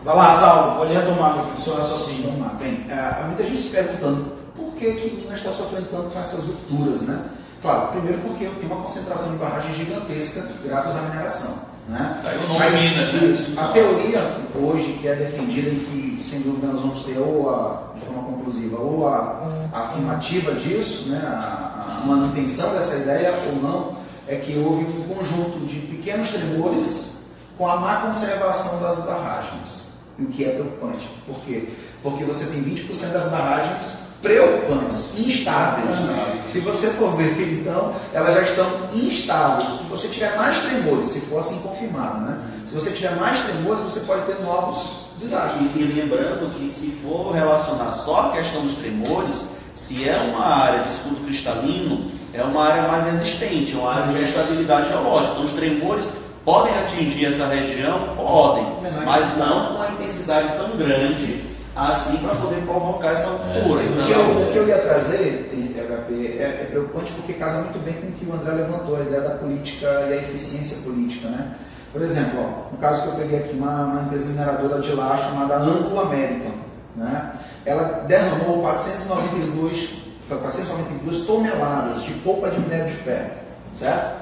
Vai lá, Saulo, pode retomar o seu raciocínio. Vamos lá. Bem, há muita gente se perguntando por que Minas está sofrendo tanto com essas rupturas, né? Claro, primeiro porque tem uma concentração de barragem gigantesca graças à mineração, né? Mas isso, a teoria hoje que é defendida e que sem dúvida nós vamos ter ou de forma conclusiva ou a afirmativa disso, né? A manutenção dessa ideia ou não, é que houve um conjunto de pequenos tremores com a má conservação das barragens, o que é preocupante. Por quê? Porque você tem 20% das barragens preocupantes, instáveis. Se você for ver, então, elas já estão instáveis. Se você tiver mais tremores, se for assim confirmado, né? Se você tiver mais tremores, você pode ter novos desastres. E lembrando que se for relacionar só a questão dos tremores, se é uma área de escudo cristalino, é uma área mais resistente, é uma área de estabilidade geológica. Então os tremores podem atingir essa região? Podem, mas não com uma intensidade tão grande assim para poder provocar essa ruptura. O que eu ia trazer, HP, é preocupante porque casa muito bem com o que o André levantou, a ideia da política e a eficiência política, né? Por exemplo, no caso que eu peguei aqui, uma empresa mineradora de lá chamada Anglo American, né? Ela derramou 492 toneladas de polpa de minério de ferro, certo?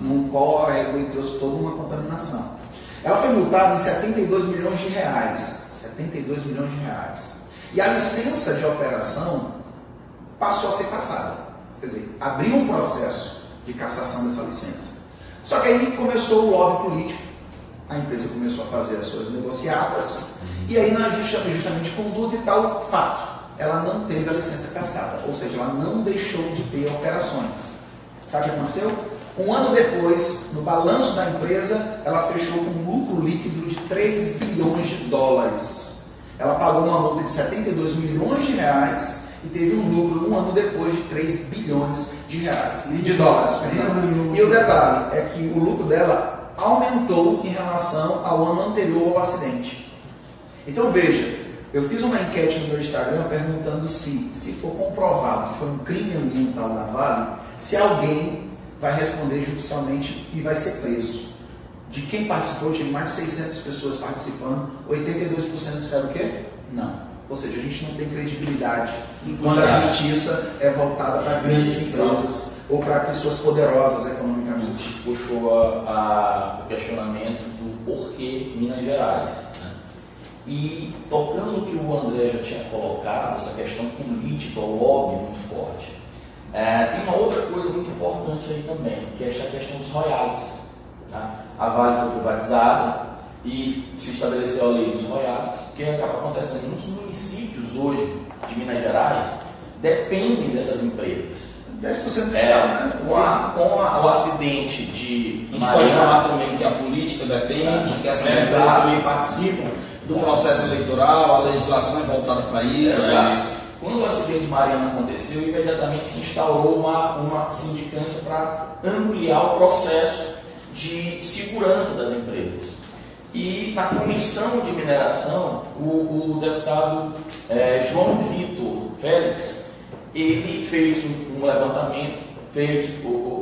Num córrego e trouxe toda uma contaminação. Ela foi multada em 72 milhões de reais. 72 milhões de reais. E a licença de operação passou a ser cassada. Quer dizer, abriu um processo de cassação dessa licença. Só que aí começou o lobby político, a empresa começou a fazer as suas negociatas, e aí na justamente de conduta e tal, fato, ela não teve a licença cassada, ou seja, ela não deixou de ter operações. Sabe o que aconteceu? Um ano depois, no balanço da empresa, ela fechou com um lucro líquido de 3 bilhões de dólares. Ela pagou uma multa de 72 milhões de reais e teve um lucro um ano depois de 3 bilhões de dólares. Perdão. E o detalhe é que o lucro dela aumentou em relação ao ano anterior ao acidente. Então veja, eu fiz uma enquete no meu Instagram perguntando se for comprovado que foi um crime ambiental da Vale, se alguém vai responder judicialmente e vai ser preso. De quem participou, tive mais de 600 pessoas participando, 82% disseram o quê? Não. Ou seja, a gente não tem credibilidade quando a justiça é voltada para grandes empresas ou para pessoas poderosas economicamente. Puxou o questionamento do porquê Minas Gerais. Né? E tocando no que o André já tinha colocado, essa questão política, o lobby muito forte, tem uma outra coisa muito importante aí também, que é essa questão dos royalties. Tá? A Vale foi privatizada e se estabeleceu a lei dos royalties, que acaba acontecendo. Muitos municípios hoje de Minas Gerais dependem dessas empresas. 10% do Estado, né? Com o acidente de A gente pode falar também que a política depende, que essas empresas também participam do processo eleitoral, a legislação é voltada para isso. Quando o acidente de Mariana aconteceu, imediatamente se instaurou uma sindicância para ampliar o processo de segurança das empresas. E na comissão de mineração, o deputado João Vitor Félix, ele fez um levantamento, fez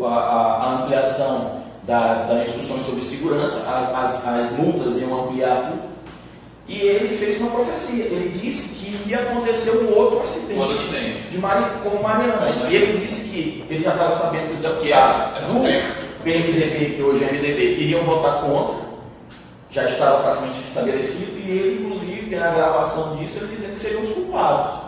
a ampliação das instruções sobre segurança, as multas iam ampliar tudo, e ele fez uma profecia. Ele disse que ia acontecer um outro acidente com Mariana. E ele disse que ele já estava sabendo que os deputados do PMDB, que hoje é MDB, iriam votar contra, já estava praticamente estabelecido, e ele, inclusive, tem a gravação disso, ele dizendo que seriam os culpados.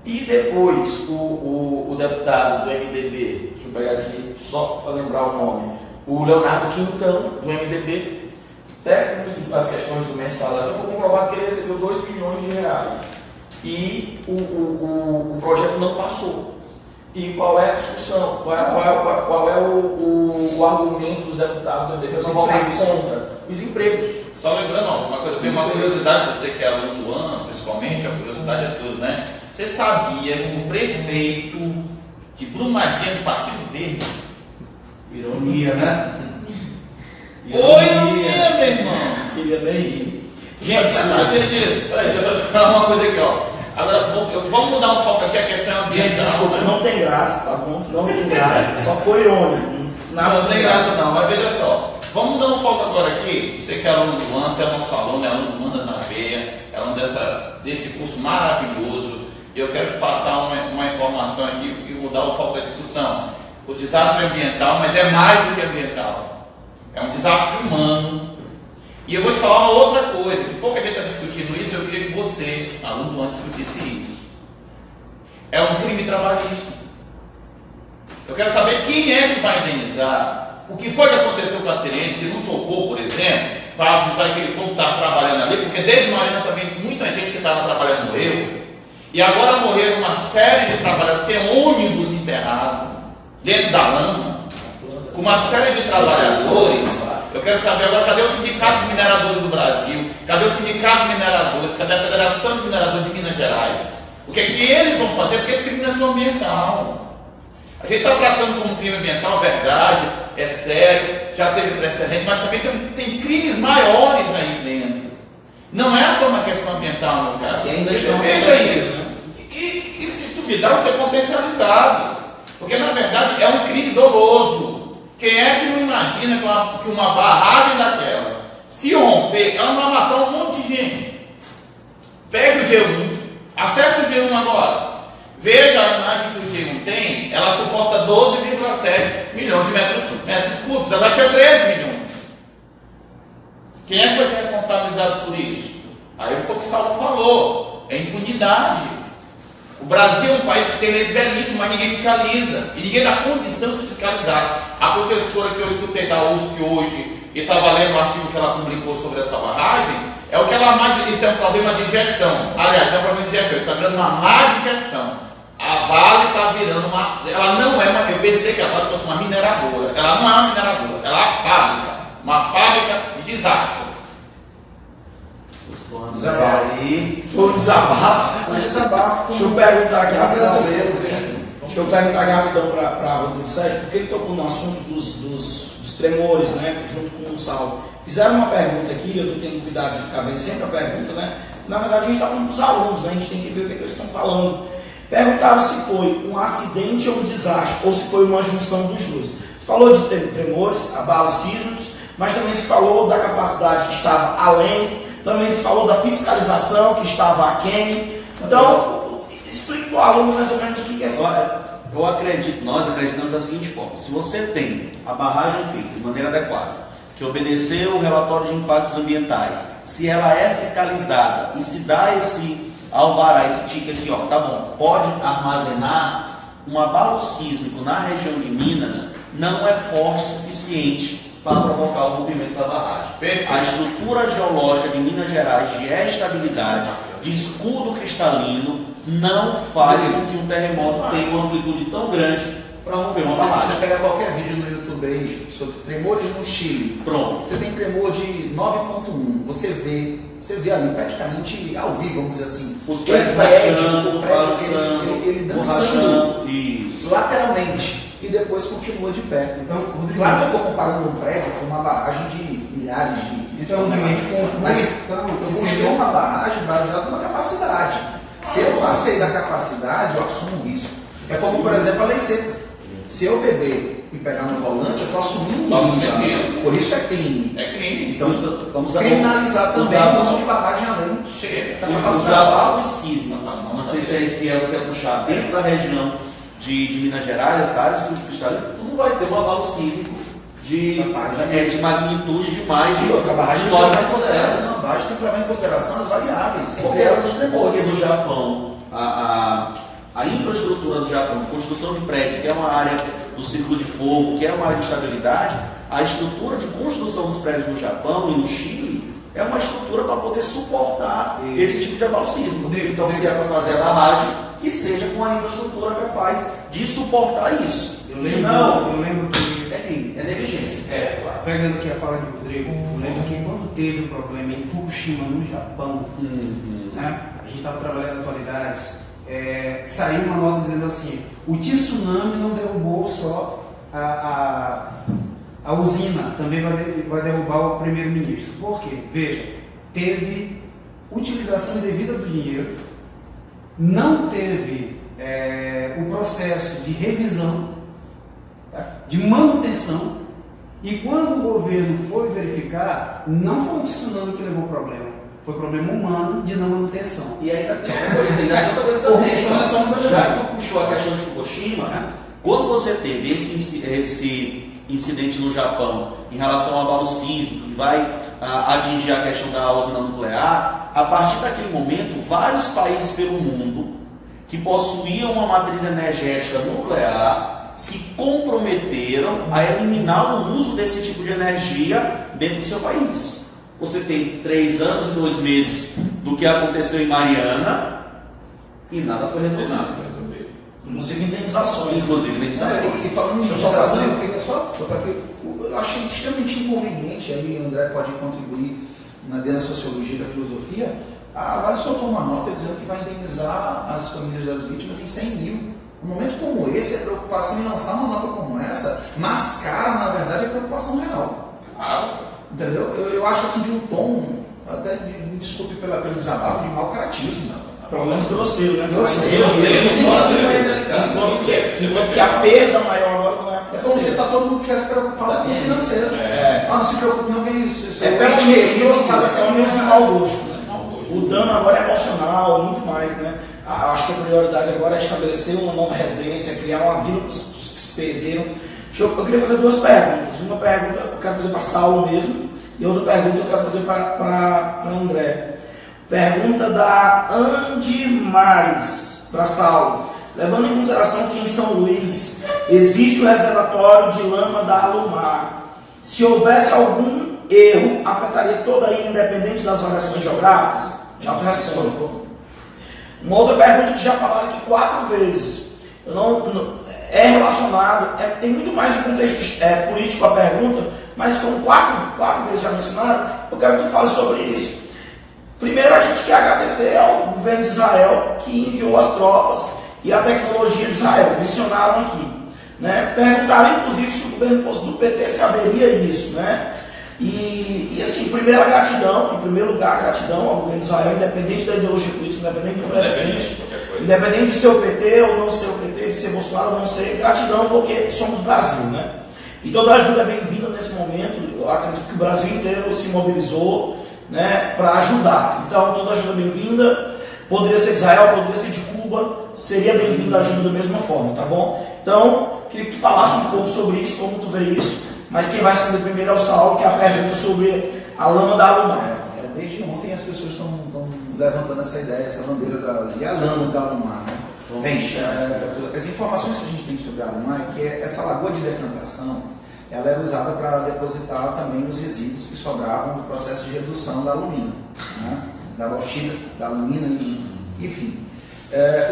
E depois, o deputado do MDB, deixa eu pegar aqui só para lembrar o nome, o Leonardo Quintão, do MDB, até as questões do mensalão, foi comprovado que ele recebeu 2 milhões de reais. E o projeto não passou. E qual é a discussão? Qual é o argumento dos deputados do MDB para votar contra? Os empregos. Só lembrando, uma curiosidade, você que é aluno do ano, principalmente, a curiosidade é tudo, né? Você sabia que o prefeito de Brumadinho, do Partido Verde, Ironia, né? ironia, meu irmão! Queria nem ir. Gente, peraí, deixa eu só te falar uma coisa aqui, ó. Agora, vamos mudar um foco aqui, a questão ambiental. Gente, desculpa, não tem graça, tá bom? Não tem graça, só foi irônico. Não tem graça não, mas veja só. Vamos mudar um foco agora aqui. Você que é aluno do AN, você é nosso aluno, é aluno de Mandas na Veia, é aluno desse curso maravilhoso. E eu quero te passar uma informação aqui e mudar o foco da discussão. O desastre ambiental, mas é mais do que ambiental. É um desastre humano. E eu vou te falar uma outra coisa, que pouca gente está discutindo isso, eu queria que você, aluno do AN, discutisse isso. É um crime trabalhista. Eu quero saber quem é que vai indenizar. O que foi que aconteceu com a Sirene, que não tocou, por exemplo, para avisar aquele povo que estava trabalhando ali, porque desde Mariana também muita gente que estava trabalhando morreu. E agora morreram uma série de trabalhadores, tem ônibus enterrado dentro da lama, com uma série de trabalhadores. Eu quero saber agora, cadê o Sindicato de Mineradores do Brasil? Cadê o Sindicato de Mineradores? Cadê a Federação de Mineradores de Minas Gerais? O que é que eles vão fazer? Porque esse crime não é só ambiental. A gente está tratando como crime ambiental, verdade, é sério, já teve precedente, mas também tem crimes maiores aí dentro. Não é só uma questão ambiental, meu cara. Veja isso. E se duvidar, vão ser potencializados. Porque, na verdade, é um crime doloso. Quem é que não imagina que uma barragem daquela, se romper, ela vai matar um monte de gente? Pegue o G1, acesse o G1 agora. Veja a imagem que o G1 tem, ela suporta 12,7 milhões de metros cúbicos, ela tinha 13 milhões. Quem é que vai ser responsabilizado por isso? Aí foi o que o Saulo falou, é impunidade. O Brasil é um país que tem leis belíssimas, mas ninguém fiscaliza. E ninguém dá condição de fiscalizar. A professora que eu escutei da USP hoje, e estava lendo o artigo que ela publicou sobre essa barragem, é o que ela mais diz, isso é um problema de gestão. Aliás, não é um problema de gestão, está virando uma má de gestão. A Vale está virando uma... Ela não é uma... Eu pensei que a Vale fosse uma mineradora. Ela não é uma mineradora, ela é uma fábrica. Uma fábrica de desastre. Foi um desabafo. Deixa eu perguntar aqui rapidão. Deixa eu perguntar aqui rapidão para Rodrigo Sérgio, porque ele tocou no assunto dos tremores, né? Junto com o Saulo. Fizeram uma pergunta aqui, eu estou tendo cuidado de ficar vendo sempre a pergunta, né? Na verdade, a gente está falando dos alunos, né? A gente tem que ver o que eles estão falando. Perguntaram se foi um acidente ou um desastre, ou se foi uma junção dos dois. Falou de tremores, abalos sísmicos, mas também se falou da capacidade que estava além, também se falou da fiscalização que estava aquém. Então, explica para o aluno mais ou menos o que é isso. Nós acreditamos da seguinte forma: se você tem a barragem feita de maneira adequada, que obedeceu o relatório de impactos ambientais, se ela é fiscalizada e se dá esse alvará, esse ticket aqui, ó, tá bom, pode armazenar, um abalo sísmico na região de Minas não é forte o suficiente para provocar o rompimento da barragem. Perfeito. A estrutura geológica de Minas Gerais de estabilidade, de escudo cristalino, não faz com que um terremoto tenha uma amplitude tão grande para romper uma Se barragem. você pegar qualquer vídeo no YouTube aí sobre tremores no Chile, Pronto. você tem tremor de 9.1, você vê ali praticamente ao vivo, vamos dizer assim, Os prédios rachando, ele dançando borrachando, isso. lateralmente e depois continua de pé. Então, Rodrigo, Claro que eu estou comparando um prédio com uma barragem de milhares de... Então, Rodrigo, mas eu construí uma barragem baseada na capacidade. Se eu passei da capacidade, eu assumo o risco. É como, por exemplo, a lei seca. Se eu beber e pegar no volante, eu estou assumindo o risco. Por isso é crime. É crime. Então, vamos criminalizar também o uso de barragem além Chega. da Os capacidade. abalos sísmicos, não sei se é isso que você quer puxar, dentro da região de Minas Gerais, essa área de estudo cristalino, tu não vai ter um abalo sísmico de magnitude de mais de outra barragem tem que 9 levar em consideração, não, a barragem tem que levar em consideração as variáveis, entre elas os Porque tremores. no Japão, a infraestrutura do Japão, de construção de prédios, que é uma área do círculo de fogo, que é uma área de estabilidade, a estrutura de construção dos prédios no Japão e no Chile é uma estrutura para poder suportar esse tipo de abalo sísmico. Então, se é para fazer a barragem, que seja com a infraestrutura capaz de suportar isso. eu lembro que, É negligência. Claro. pegando aqui a fala de Rodrigo, eu lembro que quando teve o problema em Fukushima, no Japão, né, a gente estava trabalhando atualidades, saiu uma nota dizendo assim: o tsunami não derrubou só a usina, também vai derrubar o primeiro-ministro. Por quê? Veja, teve utilização indevida do dinheiro, não teve o processo de revisão, tá, de manutenção, e quando o governo foi verificar, não foi o tsunami que levou o problema, foi problema humano de não manutenção. E ainda tem outra coisa também. Já que tu puxou a questão de Fukushima, quando você teve esse incidente no Japão em relação ao abalo sísmico, que vai atingir a questão da usina nuclear, a partir daquele momento, vários países pelo mundo que possuíam uma matriz energética nuclear se comprometeram a eliminar o uso desse tipo de energia dentro do seu país. Você tem 3 anos e 2 meses do que aconteceu em Mariana e nada foi resolvido. Inclusive indenizações. E falando em indenização, eu queria só botar aqui, eu achei extremamente inconveniente, aí o André pode contribuir dentro da sociologia e da filosofia. A Vale soltou uma nota dizendo que vai indenizar as famílias das vítimas em 100 mil. Um momento como esse, a preocupação em lançar uma nota como essa mascara, na verdade, a preocupação real. Entendeu? Eu acho assim de um tom, até me desculpe pelo desabafo, de mau caratismo. Pelo menos grosseiro, né? Porque a perda maior agora não é É como se todo mundo estivesse preocupado com o financeiro. Não se preocupe, não, que isso. É pelo menos de mau gosto. O dano agora é emocional, muito mais, né? Acho que a prioridade agora é estabelecer uma nova residência, criar uma vila para os que se perderam. Eu queria fazer 2 perguntas. Uma pergunta eu quero fazer para Saulo mesmo, e outra pergunta eu quero fazer para André. Pergunta da Andy Mares. para Saulo. Levando em consideração que em São Luís existe o reservatório de lama da Alumar. Se houvesse algum erro, afetaria toda a ilha, independente das variações geográficas? Já te respondo. Uma outra pergunta que já falaram aqui 4 vezes. É relacionado, tem muito mais um contexto político a pergunta, mas como 4 vezes já mencionaram, eu quero que tu fale sobre isso. Primeiro, a gente quer agradecer ao governo de Israel que enviou as tropas e a tecnologia de Israel, mencionaram aqui. Né? Perguntaram, inclusive, se o governo fosse do PT, se haveria isso. Né? E assim, em primeiro lugar, gratidão ao governo de Israel, independente da ideologia política, independente do presidente, independente de ser o PT ou não ser o PT, de ser Bolsonaro ou não ser, gratidão porque somos Brasil. Né? E toda ajuda é bem-vinda nesse momento. Eu acredito que o Brasil inteiro se mobilizou, né, para ajudar. Então, toda ajuda é bem-vinda. Poderia ser de Israel, poderia ser de Cuba, seria bem-vinda a ajuda da mesma forma, tá bom? Então, queria que tu falasse um pouco sobre isso, como tu vê isso, mas quem vai responder primeiro é o Saulo, que é a pergunta sobre a lama da Alumar. Desde ontem as pessoas estão levantando essa ideia, essa bandeira e a lama da Alumar. Né? Bem, as informações que a gente tem sobre a Alumar é que essa lagoa de decantação ela era usada para depositar também os resíduos que sobravam do processo de redução da alumina, né? Da bauxita, da alumina, enfim.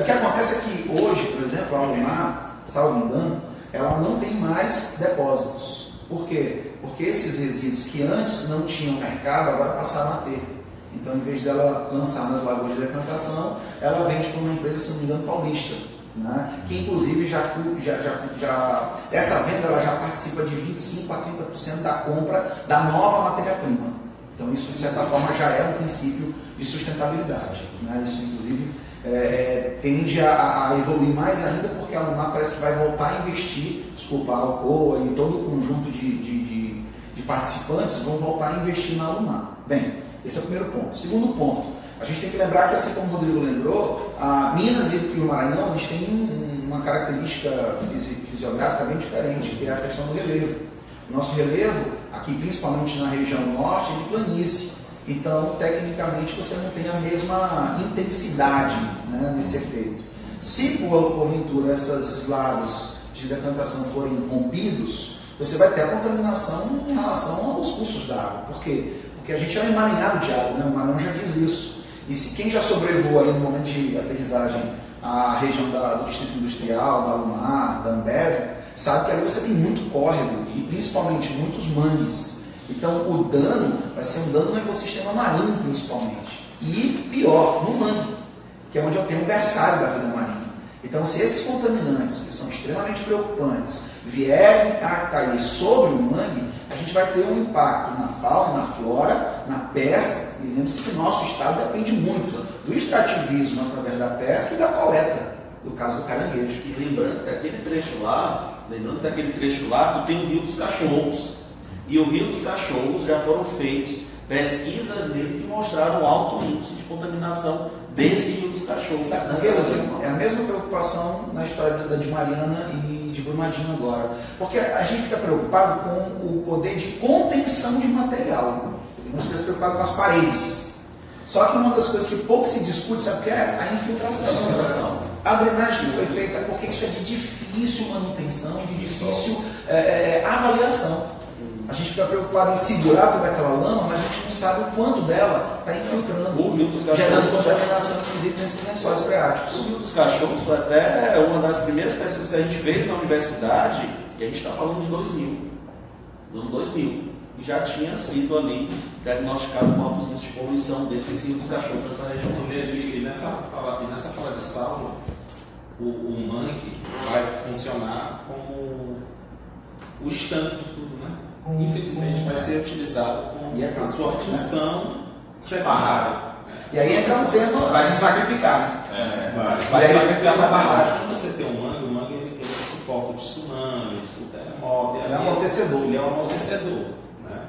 O que acontece é que hoje, por exemplo, a Alumar, salvo engano, ela não tem mais depósitos. Por quê? Porque esses resíduos que antes não tinham mercado, agora passaram a ter. Então, em vez dela lançar nas lagoas de decantação, ela vende para uma empresa, se não me engano, paulista. Né? Que inclusive essa venda ela já participa de 25% a 30% da compra da nova matéria-prima. Então isso de certa forma já é um princípio de sustentabilidade. Né? Isso inclusive tende a evoluir mais ainda porque a Alumar parece que vai voltar a investir, a Alcoa e todo o conjunto de participantes vão voltar a investir na Alumar. Bem, esse é o primeiro ponto. Segundo ponto, a gente tem que lembrar que, assim como o Rodrigo lembrou, a Minas e o Maranhão eles têm uma característica fisiográfica bem diferente, que é a questão do relevo. O nosso relevo, aqui principalmente na região norte, é de planície. Então, tecnicamente, você não tem a mesma intensidade, né, nesse efeito. Se, porventura, esses lagos de decantação forem rompidos, você vai ter a contaminação em relação aos cursos d'água. Por quê? Porque a gente é um emaranhado de água, né? O Maranhão já diz isso. E se quem já sobrevoou ali no momento de aterrissagem a região do Distrito Industrial, da Alumar, da Ambev, sabe que ali você tem muito córrego e principalmente muitos mangues. Então o dano vai ser um dano no ecossistema marinho principalmente. E pior, no mangue, que é onde eu tenho o berçário da vida marinha. Então se esses contaminantes, que são extremamente preocupantes, vierem a cair sobre o mangue, a gente vai ter um impacto na fauna, na flora, na pesca. E lembre-se que o nosso estado depende muito do extrativismo através da pesca e da coleta, no caso do caranguejo. E lembrando que aquele trecho lá, tu tem o Rio dos Cachorros. E o Rio dos Cachorros já foram feitos pesquisas nele que mostraram o alto índice de contaminação desse Rio dos Cachorros. É a mesma preocupação na história de Mariana e de Brumadinho agora. Porque a gente fica preocupado com o poder de contenção de material. A gente fica preocupado com as paredes. Só que uma das coisas que pouco se discute, sabe o que é? A infiltração. A drenagem que foi feita, porque isso é de difícil manutenção, de difícil avaliação. A gente fica preocupado em segurar toda aquela lama, mas a gente não sabe o quanto dela está infiltrando, gerando contaminação, inclusive, nesses lençóis freáticos. O Rio dos Cachorros foi até uma das primeiras pesquisas que a gente fez na universidade, e a gente está falando de 2000. No ano 2000. E já tinha sido ali diagnosticado com altos índices de poluição dentro desse Rio dos Cachorros, nessa região. E nessa fala de Saulo, o mangue vai funcionar como o estanque de tudo, né? Infelizmente vai ser utilizado com a sua função secundária. E aí entra um tema, vai se sacrificar, né? Vai sacrificar para a barragem. Quando você tem o mangue ele suporta o tsunami, o terremoto. Ele é um amortecedor. Ele é um amortecedor. Né?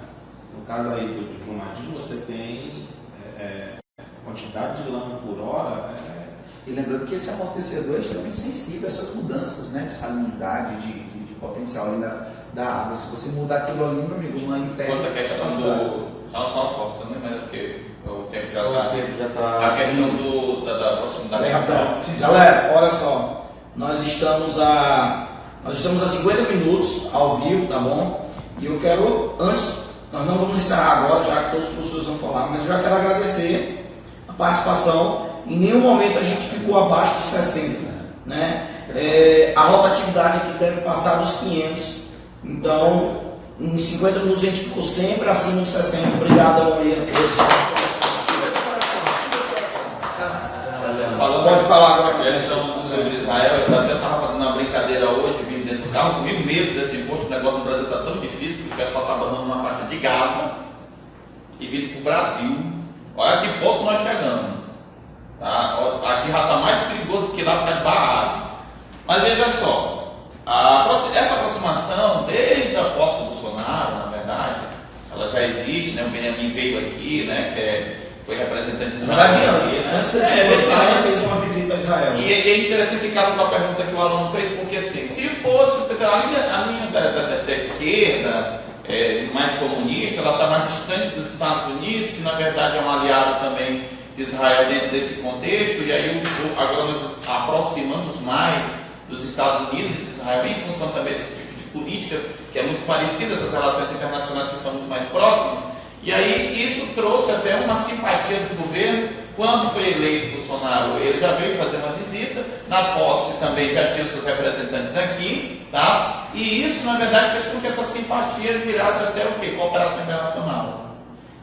No caso aí do Brumadinho, você tem quantidade de lama por hora. E lembrando que esse amortecedor é extremamente sensível a essas mudanças, né, de salinidade, de potencial ali da água. Se você mudar aquilo ali, meu amigo, o mangue perde. Quanto a questão do. Só um foco também, mas porque O tempo já O está. tempo já tá. A questão da proximidade. Galera, olha só, nós estamos a 50 minutos ao vivo, tá bom? E eu quero, antes, nós não vamos encerrar agora, já que todos os professores vão falar, mas eu já quero agradecer a participação. Em nenhum momento a gente ficou abaixo de 60, né? A rotatividade aqui deve passar dos 500, então em 50 minutos a gente ficou sempre acima dos 60. Obrigado aí a todos. Pode falar agora. A questão sobre Israel, eu até estava fazendo uma brincadeira hoje, vindo dentro do carro, comigo mesmo, desse poxa, o negócio no Brasil está tão difícil que o pessoal está abandonando uma faixa de Gaza e vindo para o Brasil. Olha que ponto nós chegamos. Tá? Aqui já está mais perigoso do que lá por causa de barragem. Mas veja só, essa aproximação, desde a posse do Bolsonaro, na verdade, ela já existe, né? O Benjamin veio aqui, né? Foi representante de Israel. Antes de você fez uma visita a Israel. E é interessante em caso da pergunta que o aluno fez, porque assim, se fosse a linha da esquerda, mais comunista, ela está mais distante dos Estados Unidos, que na verdade é um aliado também de Israel dentro desse contexto, e aí agora nós aproximamos mais dos Estados Unidos e de Israel em função também desse tipo de política, que é muito parecida, essas relações internacionais que são muito mais próximas. E aí isso trouxe até uma simpatia do governo. Quando foi eleito Bolsonaro, ele já veio fazer uma visita, na posse também já tinha seus representantes aqui, tá? E isso, na verdade, fez com que essa simpatia virasse até o quê? Cooperação internacional.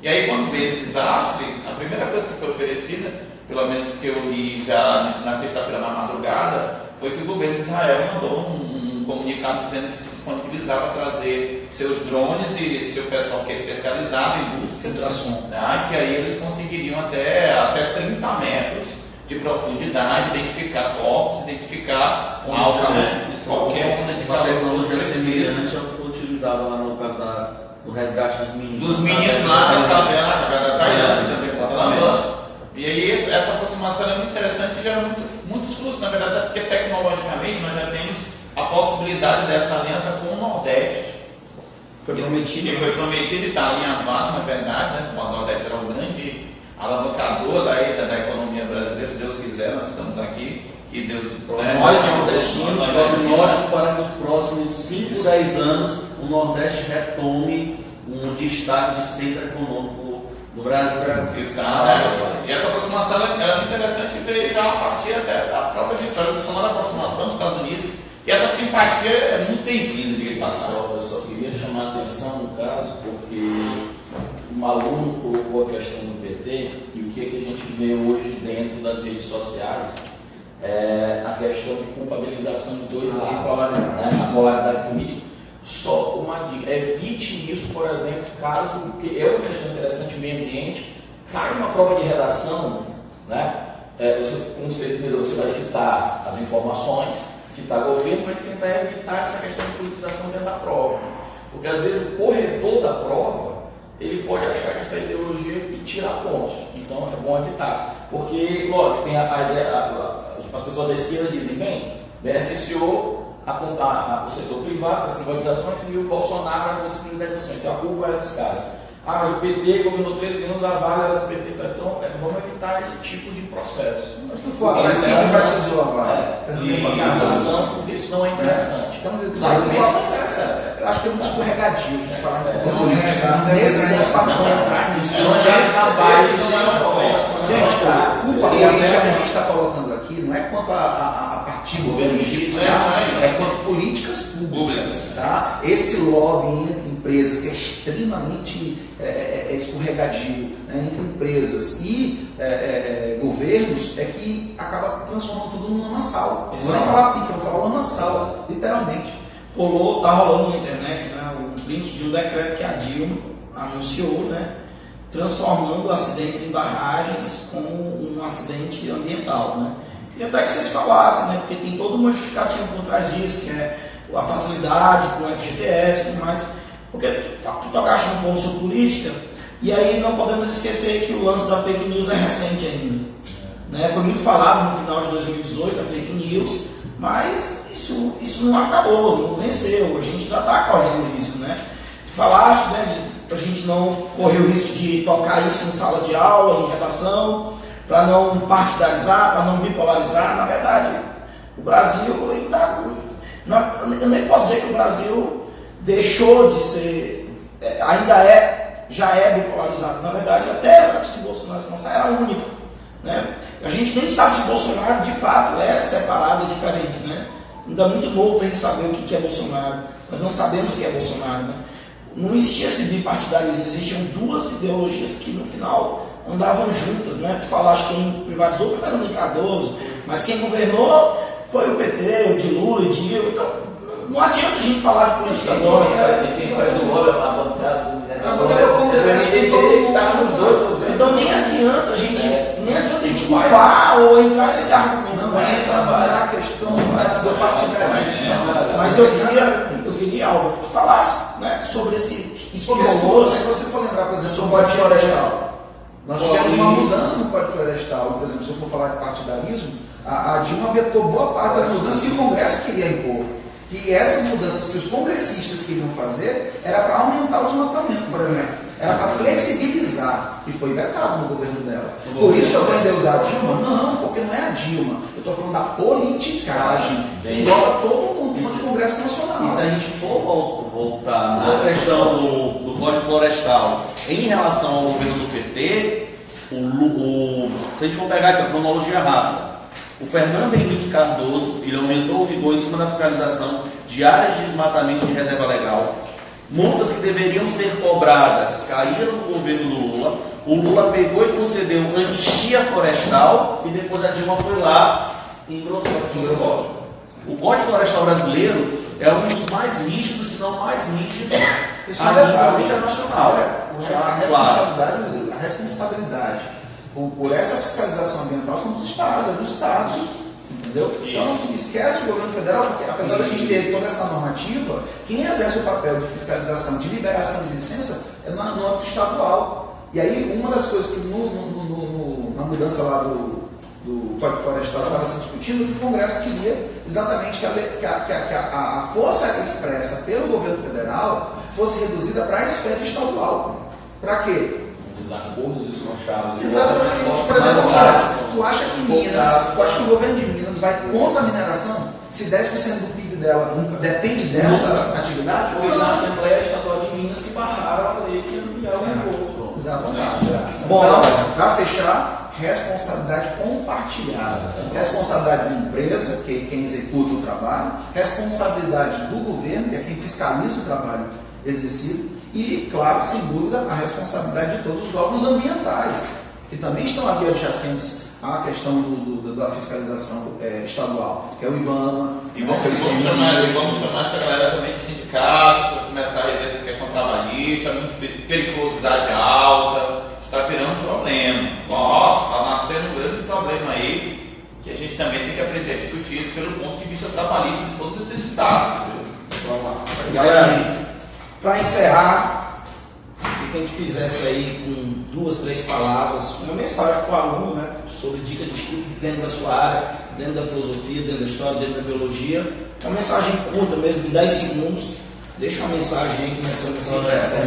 E aí, quando veio esse desastre, a primeira coisa que foi oferecida, pelo menos que eu li já na sexta-feira na madrugada, foi que o governo de Israel mandou um comunicado dizendo que se disponibilizava a trazer seus drones e seu pessoal que é especializado em busca, ultrassom, tá? Que aí eles conseguiriam até 30 metros de profundidade, identificar corpos, identificar algo, né? Qualquer onda de calor. Tecnologia semelhante ao que foi utilizado lá no caso do resgate dos meninos. Dos meninos lá das cavernas da Tailândia também. E aí essa aproximação é muito interessante e gera muitos frutos, na verdade, porque tecnologicamente nós já temos a possibilidade dessa aliança com o Nordeste. Foi prometido E está alinhavado, na verdade, né? O Nordeste era um grande alavancador da economia brasileira, se Deus quiser, nós estamos aqui. Que Deus, né? Nós nordestinos, prognóstico para que nos próximos 5, 10 anos o Nordeste retome um destaque de centro econômico no Brasil. E essa aproximação é muito interessante ver já a partir até da própria vitória do Bolsonaro, da aproximação dos Estados Unidos. E essa simpatia é muito bem-vinda, de passar. Eu só queria chamar a atenção no caso, porque um aluno colocou a questão do PT e o que a gente vê hoje dentro das redes sociais é a questão de culpabilização de dois lados, né? A polaridade política. Só uma dica, evite isso, por exemplo, caso, que é uma questão interessante, meio ambiente, cai uma prova de redação, né? Com certeza você vai citar as informações, citar governo, mas tentar evitar essa questão de politização dentro da prova. Porque às vezes o corretor da prova, ele pode achar que essa ideologia e tirar pontos. Então é bom evitar. Porque, lógico, tem a ideia, as pessoas da esquerda dizem, bem, beneficiou o setor privado com as privatizações e o Bolsonaro vai fazer as privatizações. Então a culpa é dos caras. Mas o PT governou 13 anos, a Vale era do PT, então vamos evitar esse tipo de processo. Mas quem privatizou a Vale? Porque isso não é interessante. Então, os argumentos são interessantes. eu acho que é muito escorregadio a gente falar de política nesse debate. Gente, a culpa política que a gente está colocando aqui não é quanto a partido político, é quanto políticas públicas. Tá? Esse lobby entre empresas que é extremamente escorregadio, né, entre empresas e governos é que acaba transformando tudo numa lamaçal. Não vou nem falar pizza, vou falar lamaçal, literalmente. Está rolando na internet, né, um print de um decreto que a Dilma anunciou, né, transformando acidentes em barragens como um acidente ambiental. Né. E até que vocês falassem, né, porque tem toda uma justificativa por trás disso, que é a facilidade com o FGTS e tudo mais. Porque tu tocaste no ponto sobre política, e aí não podemos esquecer que o lance da fake news é recente ainda. Né? Foi muito falado no final de 2018 a fake news, mas isso não acabou, não venceu. A gente ainda está correndo isso, né? falaste, né, para a gente não correr o risco de tocar isso em sala de aula, em redação, para não partidarizar, para não bipolarizar. Na verdade, o Brasil ainda... Eu nem posso dizer que o Brasil deixou de ser... já é bipolarizado. Na verdade, até antes de Bolsonaro era único. Né? A gente nem sabe se Bolsonaro, de fato, é separado, é diferente. Né? Ainda é muito novo para a gente saber o que é Bolsonaro. Nós não sabemos o que é Bolsonaro. Né? Não existia esse bipartidarismo, existiam duas ideologias que no final andavam juntas, né? Tu falaste quem privatizou foi o Fernando Henrique Cardoso, mas quem governou foi o PT, o de Lula, o Dilma. Então não adianta a gente falar de política agora. Quem faz o gol é a bancada do Então nem adianta a gente culpar ou entrar nesse argumento. Não é essa a questão do partidarismo. Mas eu queria, Álvaro, que tu falasse, né, sobre esse valor. Se você for lembrar, por exemplo, do Código Florestal, nós tivemos uma mudança no Código Florestal. Por exemplo, se eu for falar de partidarismo, a Dilma vetou boa parte das mudanças que o Congresso queria impor. E essas mudanças que os congressistas queriam fazer era para aumentar o desmatamento, por exemplo. Era para flexibilizar. E foi vetado no governo dela. Por isso eu vou endeusar a Dilma? Não, porque não é a Dilma. Eu estou falando da politicagem, que engloba todo mundo do Congresso Nacional. E se a gente for voltar na questão do Código Florestal em relação ao governo do PT, se a gente for pegar aqui a cronologia rápida, o Fernando Henrique Cardoso, ele aumentou o rigor em cima da fiscalização de áreas de desmatamento de reserva legal. Multas que deveriam ser cobradas caíram no governo do Lula. O Lula pegou e concedeu anistia florestal e depois a Dilma foi lá e engrossou. O Código Florestal brasileiro é um dos mais rígidos, se não mais rígido, a nível internacional. A responsabilidade por essa fiscalização ambiental são dos estados, é dos estados. Entendeu? Então não esquece o governo federal, porque apesar da gente ter toda essa normativa, quem exerce o papel de fiscalização, de liberação de licença, é no âmbito estadual. E aí, uma das coisas que na mudança lá do Código Florestal estava se discutindo, que o Congresso queria exatamente que a força expressa pelo governo federal fosse reduzida para a esfera estadual. Para quê? Desacordos escrochados. Exatamente. Por exemplo, Minas, tu acha que o governo de Minas vai contra a mineração? Se 10% do PIB dela depende dessa atividade? Foi na Assembleia Estadual de Minas que barraram a lei que ampliava o imposto. Exatamente. Bom, então, para fechar, responsabilidade compartilhada. Responsabilidade da empresa, que é quem executa o trabalho, responsabilidade do governo, que é quem fiscaliza o trabalho exercido, e, claro, sem dúvida, a responsabilidade de todos os órgãos ambientais, que também estão aqui adjacentes à questão da fiscalização estadual, que é o IBAMA. E vamos chamar essa galera também de sindicato, para começar a ver essa questão trabalhista, muito periculosidade alta, está virando um problema. Está nascendo um grande problema aí, que a gente também tem que aprender a discutir isso pelo ponto de vista trabalhista de todos esses estados. Vamos lá. Galera, para encerrar, que a gente fizesse aí com 2, 3 palavras, uma mensagem para o aluno, né, sobre dica de estudo dentro da sua área, dentro da filosofia, dentro da história, dentro da biologia. Uma mensagem curta mesmo, de 10 segundos. Deixa uma mensagem aí, começando assim.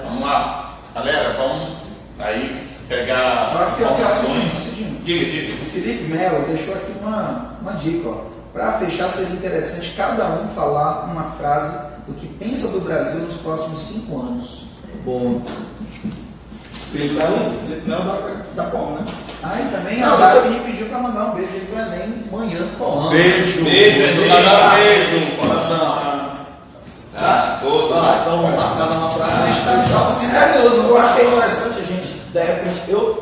Vamos lá. Galera, vamos aí pegar informações. Diga. O Felipe Melo deixou aqui uma dica. Para fechar, seria interessante cada um falar uma frase do que pensa do Brasil nos próximos 5 anos. Bom. Felipe Melo da como, né? E também a Dara me pediu para mandar um beijo aí pro Enem amanhã. Beijo, beijo, coração. Todo. Então vamos lá, cada uma frase. Eu acho que é interessante a gente, de repente,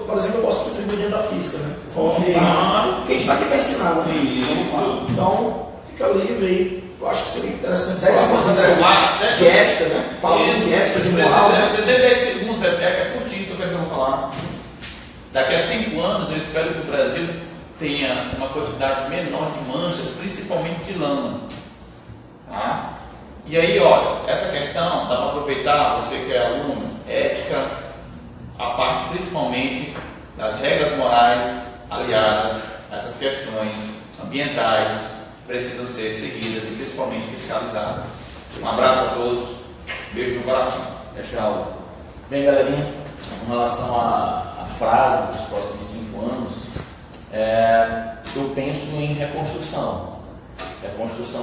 por exemplo, eu posso contribuir dentro da física, né? Porque a gente está aqui para ensinar, né? Então, fica livre aí. Eu acho que seria interessante. 10 segundos de ética, né? Fala de ética, de moral. 10 segundos, é curtinho que eu vou falar. Daqui a 5 anos, eu espero que o Brasil tenha uma quantidade menor de manchas, principalmente de lama. Tá? E aí, olha, essa questão, dá para aproveitar, você que é aluno, ética, a parte principalmente das regras morais aliadas a essas questões ambientais, precisam ser seguidas e principalmente fiscalizadas. Um abraço a todos. Beijo no coração. Tchau. Bem, galerinha, com relação à frase dos próximos 5 anos, eu penso em reconstrução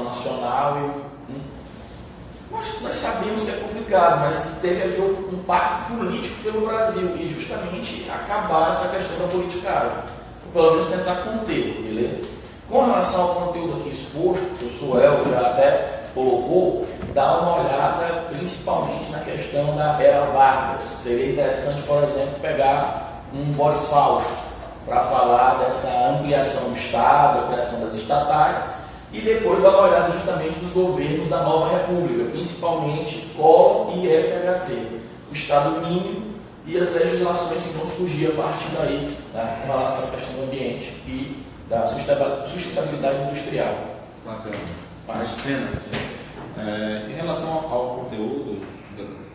nacional nós sabemos que é complicado, mas que teve ali um pacto político pelo Brasil e justamente acabar essa questão da politicagem, ou pelo menos tentar conter, beleza? Com relação ao conteúdo aqui exposto, o Suel já até colocou, dá uma olhada principalmente na questão da era Vargas. Seria interessante, por exemplo, pegar um Boris Fausto para falar dessa ampliação do Estado, ampliação das estatais, e depois dar uma olhada justamente nos governos da nova república, principalmente Collor e FHC, o Estado mínimo e as legislações que vão surgir a partir daí, né, com relação à questão do ambiente e da sustentabilidade industrial. Bacana. Mais cena. Em relação ao conteúdo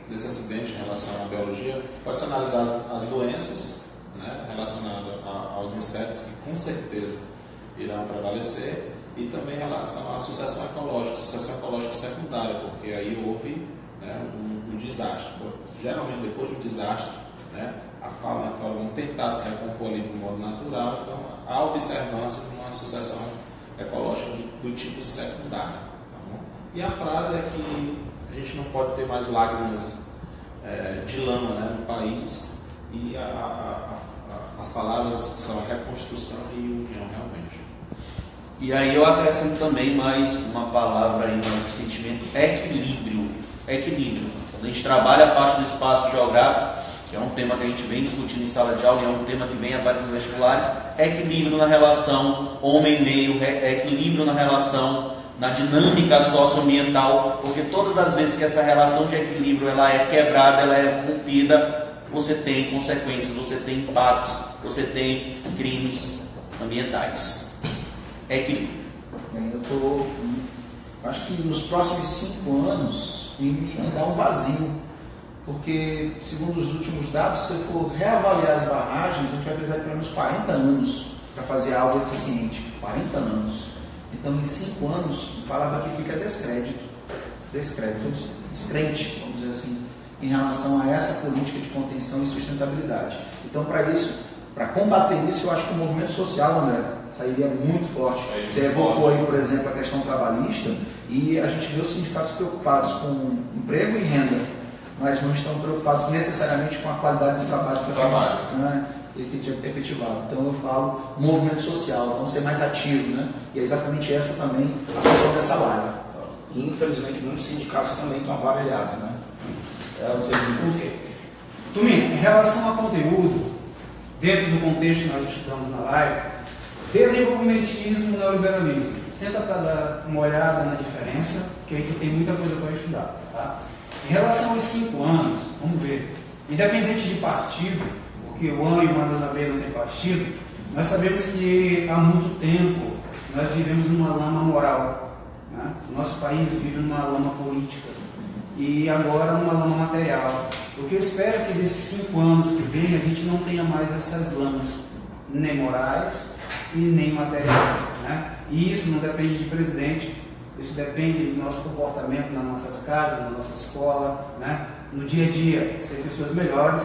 desse acidente, em relação à biologia, pode-se analisar as doenças, né, relacionadas aos insetos, que com certeza irão prevalecer, e também em relação à sucessão ecológica secundária, porque aí houve, né, um desastre. Então, geralmente, depois do desastre, né, a fauna e a flora vão tentar se recompor ali de modo natural, então há observância de uma sucessão ecológica do tipo secundário. Tá bom? E a frase é que a gente não pode ter mais lágrimas de lama, né, no país, e as palavras são a reconstrução e união, realmente. E aí eu acrescento também mais uma palavra aí no sentimento: equilíbrio. Equilíbrio. Quando a gente trabalha a parte do espaço geográfico, que é um tema que a gente vem discutindo em sala de aula e é um tema que vem a vários vestibulares, equilíbrio na relação homem-meio, equilíbrio na relação, na dinâmica socioambiental, porque todas as vezes que essa relação de equilíbrio ela é quebrada, ela é rompida, você tem consequências, você tem impactos, você tem crimes ambientais. Equilíbrio. Eu acho que nos próximos 5 anos me dá um vazio, porque segundo os últimos dados, se eu for reavaliar as barragens, a gente vai precisar de pelo menos 40 anos para fazer algo eficiente. 40 anos. Então em 5 anos, a palavra que fica é descrédito, descrente, vamos dizer assim, em relação a essa política de contenção e sustentabilidade. Então para combater isso, eu acho que o movimento social, André, sairia muito forte. Você evocou aí, por exemplo, a questão trabalhista, e a gente vê os sindicatos preocupados com emprego e renda, mas não estão preocupados necessariamente com a qualidade do trabalho que está sendo, né, efetivado. Então eu falo movimento social, vamos ser mais ativo, né? E é exatamente essa também a função dessa live. E infelizmente muitos sindicatos também estão aparelhados, né? Turminha, em relação ao conteúdo, dentro do contexto que nós estudamos na live, desenvolvimentismo e neoliberalismo. Senta para dar uma olhada na diferença, que aí tem muita coisa para estudar. Tá? Em relação aos 5 anos, vamos ver. Independente de partido, porque o AN e o Mandas na Veia não tem partido, nós sabemos que há muito tempo nós vivemos numa lama moral. Né? O nosso país vive numa lama política e agora numa lama material. O que eu espero é que desses 5 anos que vem a gente não tenha mais essas lamas, nem morais e nem materiais. Né? E isso não depende de presidente, isso depende do nosso comportamento nas nossas casas, na nossa escola, né? No dia a dia, ser pessoas melhores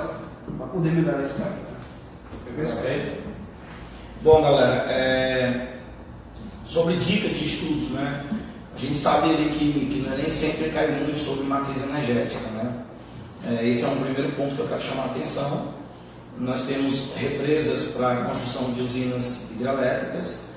para poder melhorar esse país. Bom, galera, sobre dica de estudos, né? A gente sabe que nem sempre cai muito sobre matriz energética, né? Esse é um primeiro ponto que eu quero chamar a atenção. Nós temos represas para a construção de usinas hidrelétricas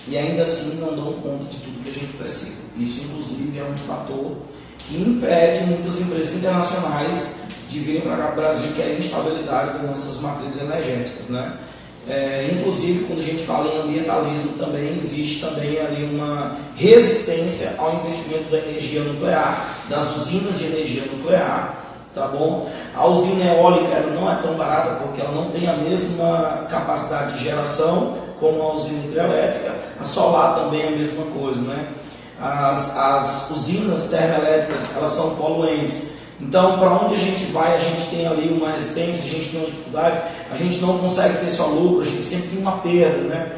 e ainda assim não dão conta de tudo que a gente precisa. Isso, inclusive, é um fator que impede muitas empresas internacionais de virem para cá para o Brasil, que é a instabilidade das nossas matrizes energéticas, né? Inclusive, quando a gente fala em ambientalismo, também existe também ali uma resistência ao investimento da energia nuclear, das usinas de energia nuclear, tá bom? A usina eólica ela não é tão barata porque ela não tem a mesma capacidade de geração como a usina hidrelétrica. A solar também é a mesma coisa, né? As usinas termoelétricas, elas são poluentes. Então, para onde a gente vai, a gente tem ali uma resistência, a gente tem uma dificuldade, a gente não consegue ter só lucro, a gente sempre tem uma perda, né?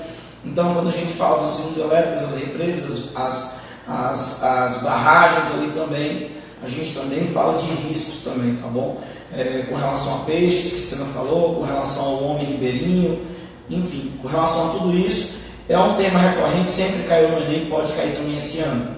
Então, quando a gente fala das usinas elétricas, as represas, as barragens ali também, a gente também fala de riscos também, tá bom? Com relação a peixes, que você não falou, com relação ao homem ribeirinho, enfim, com relação a tudo isso, é um tema recorrente, sempre caiu no Enem, pode cair também esse ano.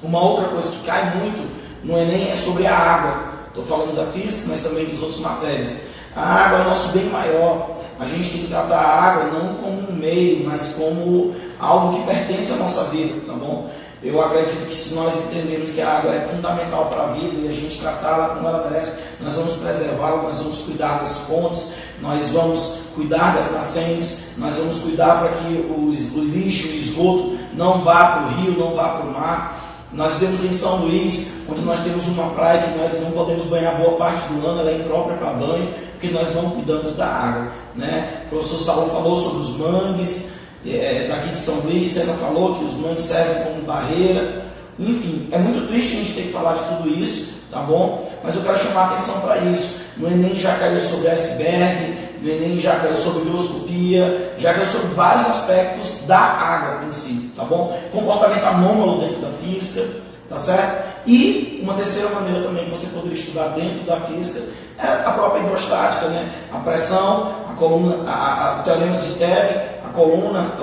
Uma outra coisa que cai muito no Enem é sobre a água. Estou falando da física, mas também das outras matérias. A água é o nosso bem maior. A gente tem que tratar a água não como um meio, mas como algo que pertence à nossa vida, tá bom? Eu acredito que se nós entendermos que a água é fundamental para a vida e a gente tratá-la como ela merece, nós vamos preservá-la, nós vamos cuidar das fontes, nós vamos cuidar das nascentes, nós vamos cuidar para que o lixo, o esgoto não vá para o rio, não vá para o mar. Nós vivemos em São Luís, onde nós temos uma praia que nós não podemos banhar boa parte do ano, ela é imprópria para banho, porque nós não cuidamos da água, né? O professor Saulo falou sobre os mangues, daqui de São Luís, Senna falou que os mangues servem como barreira. Enfim, é muito triste a gente ter que falar de tudo isso, tá bom? Mas eu quero chamar a atenção para isso. No Enem já caiu sobre iceberg, no Enem já caiu sobre bioscopia, já caiu sobre vários aspectos da água em si, tá bom? Comportamento anômalo dentro da física, tá certo? E uma terceira maneira também que você poderia estudar dentro da física é a própria hidrostática, né? A pressão, a coluna, o teorema de Steve, a coluna,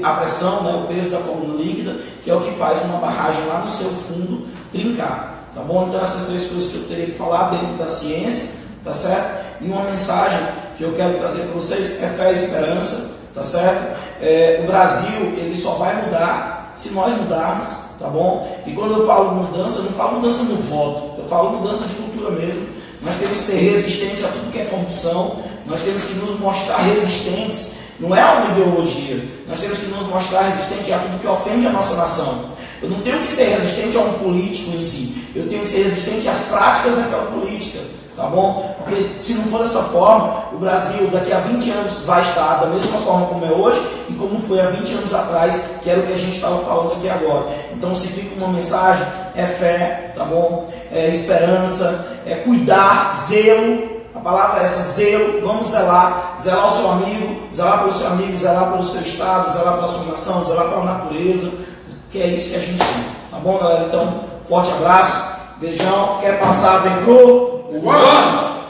a pressão, né? O peso da coluna líquida, que é o que faz uma barragem lá no seu fundo trincar, tá bom? Então essas três coisas que eu teria que falar dentro da ciência, tá certo? E uma mensagem que eu quero trazer para vocês é fé e esperança, tá certo? O Brasil, ele só vai mudar se nós mudarmos, tá bom? E quando eu falo mudança, eu não falo mudança no voto, eu falo mudança de cultura mesmo. Nós temos que ser resistentes a tudo que é corrupção, nós temos que nos mostrar resistentes, não é uma ideologia, nós temos que nos mostrar resistentes a tudo que ofende a nossa nação. Eu não tenho que ser resistente a um político em si, eu tenho que ser resistente às práticas daquela política, tá bom? Porque se não for dessa forma, o Brasil daqui a 20 anos vai estar da mesma forma como é hoje e como foi há 20 anos atrás, que era o que a gente estava falando aqui agora. Então se fica uma mensagem, é fé, tá bom? É esperança, é cuidar, zelo, a palavra é essa, zelo, vamos zelar o seu amigo, zelar pelo seu amigo, zelar pelo seu estado, zelar pela sua nação, zelar pela natureza, que é isso que a gente tem, tá bom, galera? Então, forte abraço, beijão, quer passar, vem pro... One!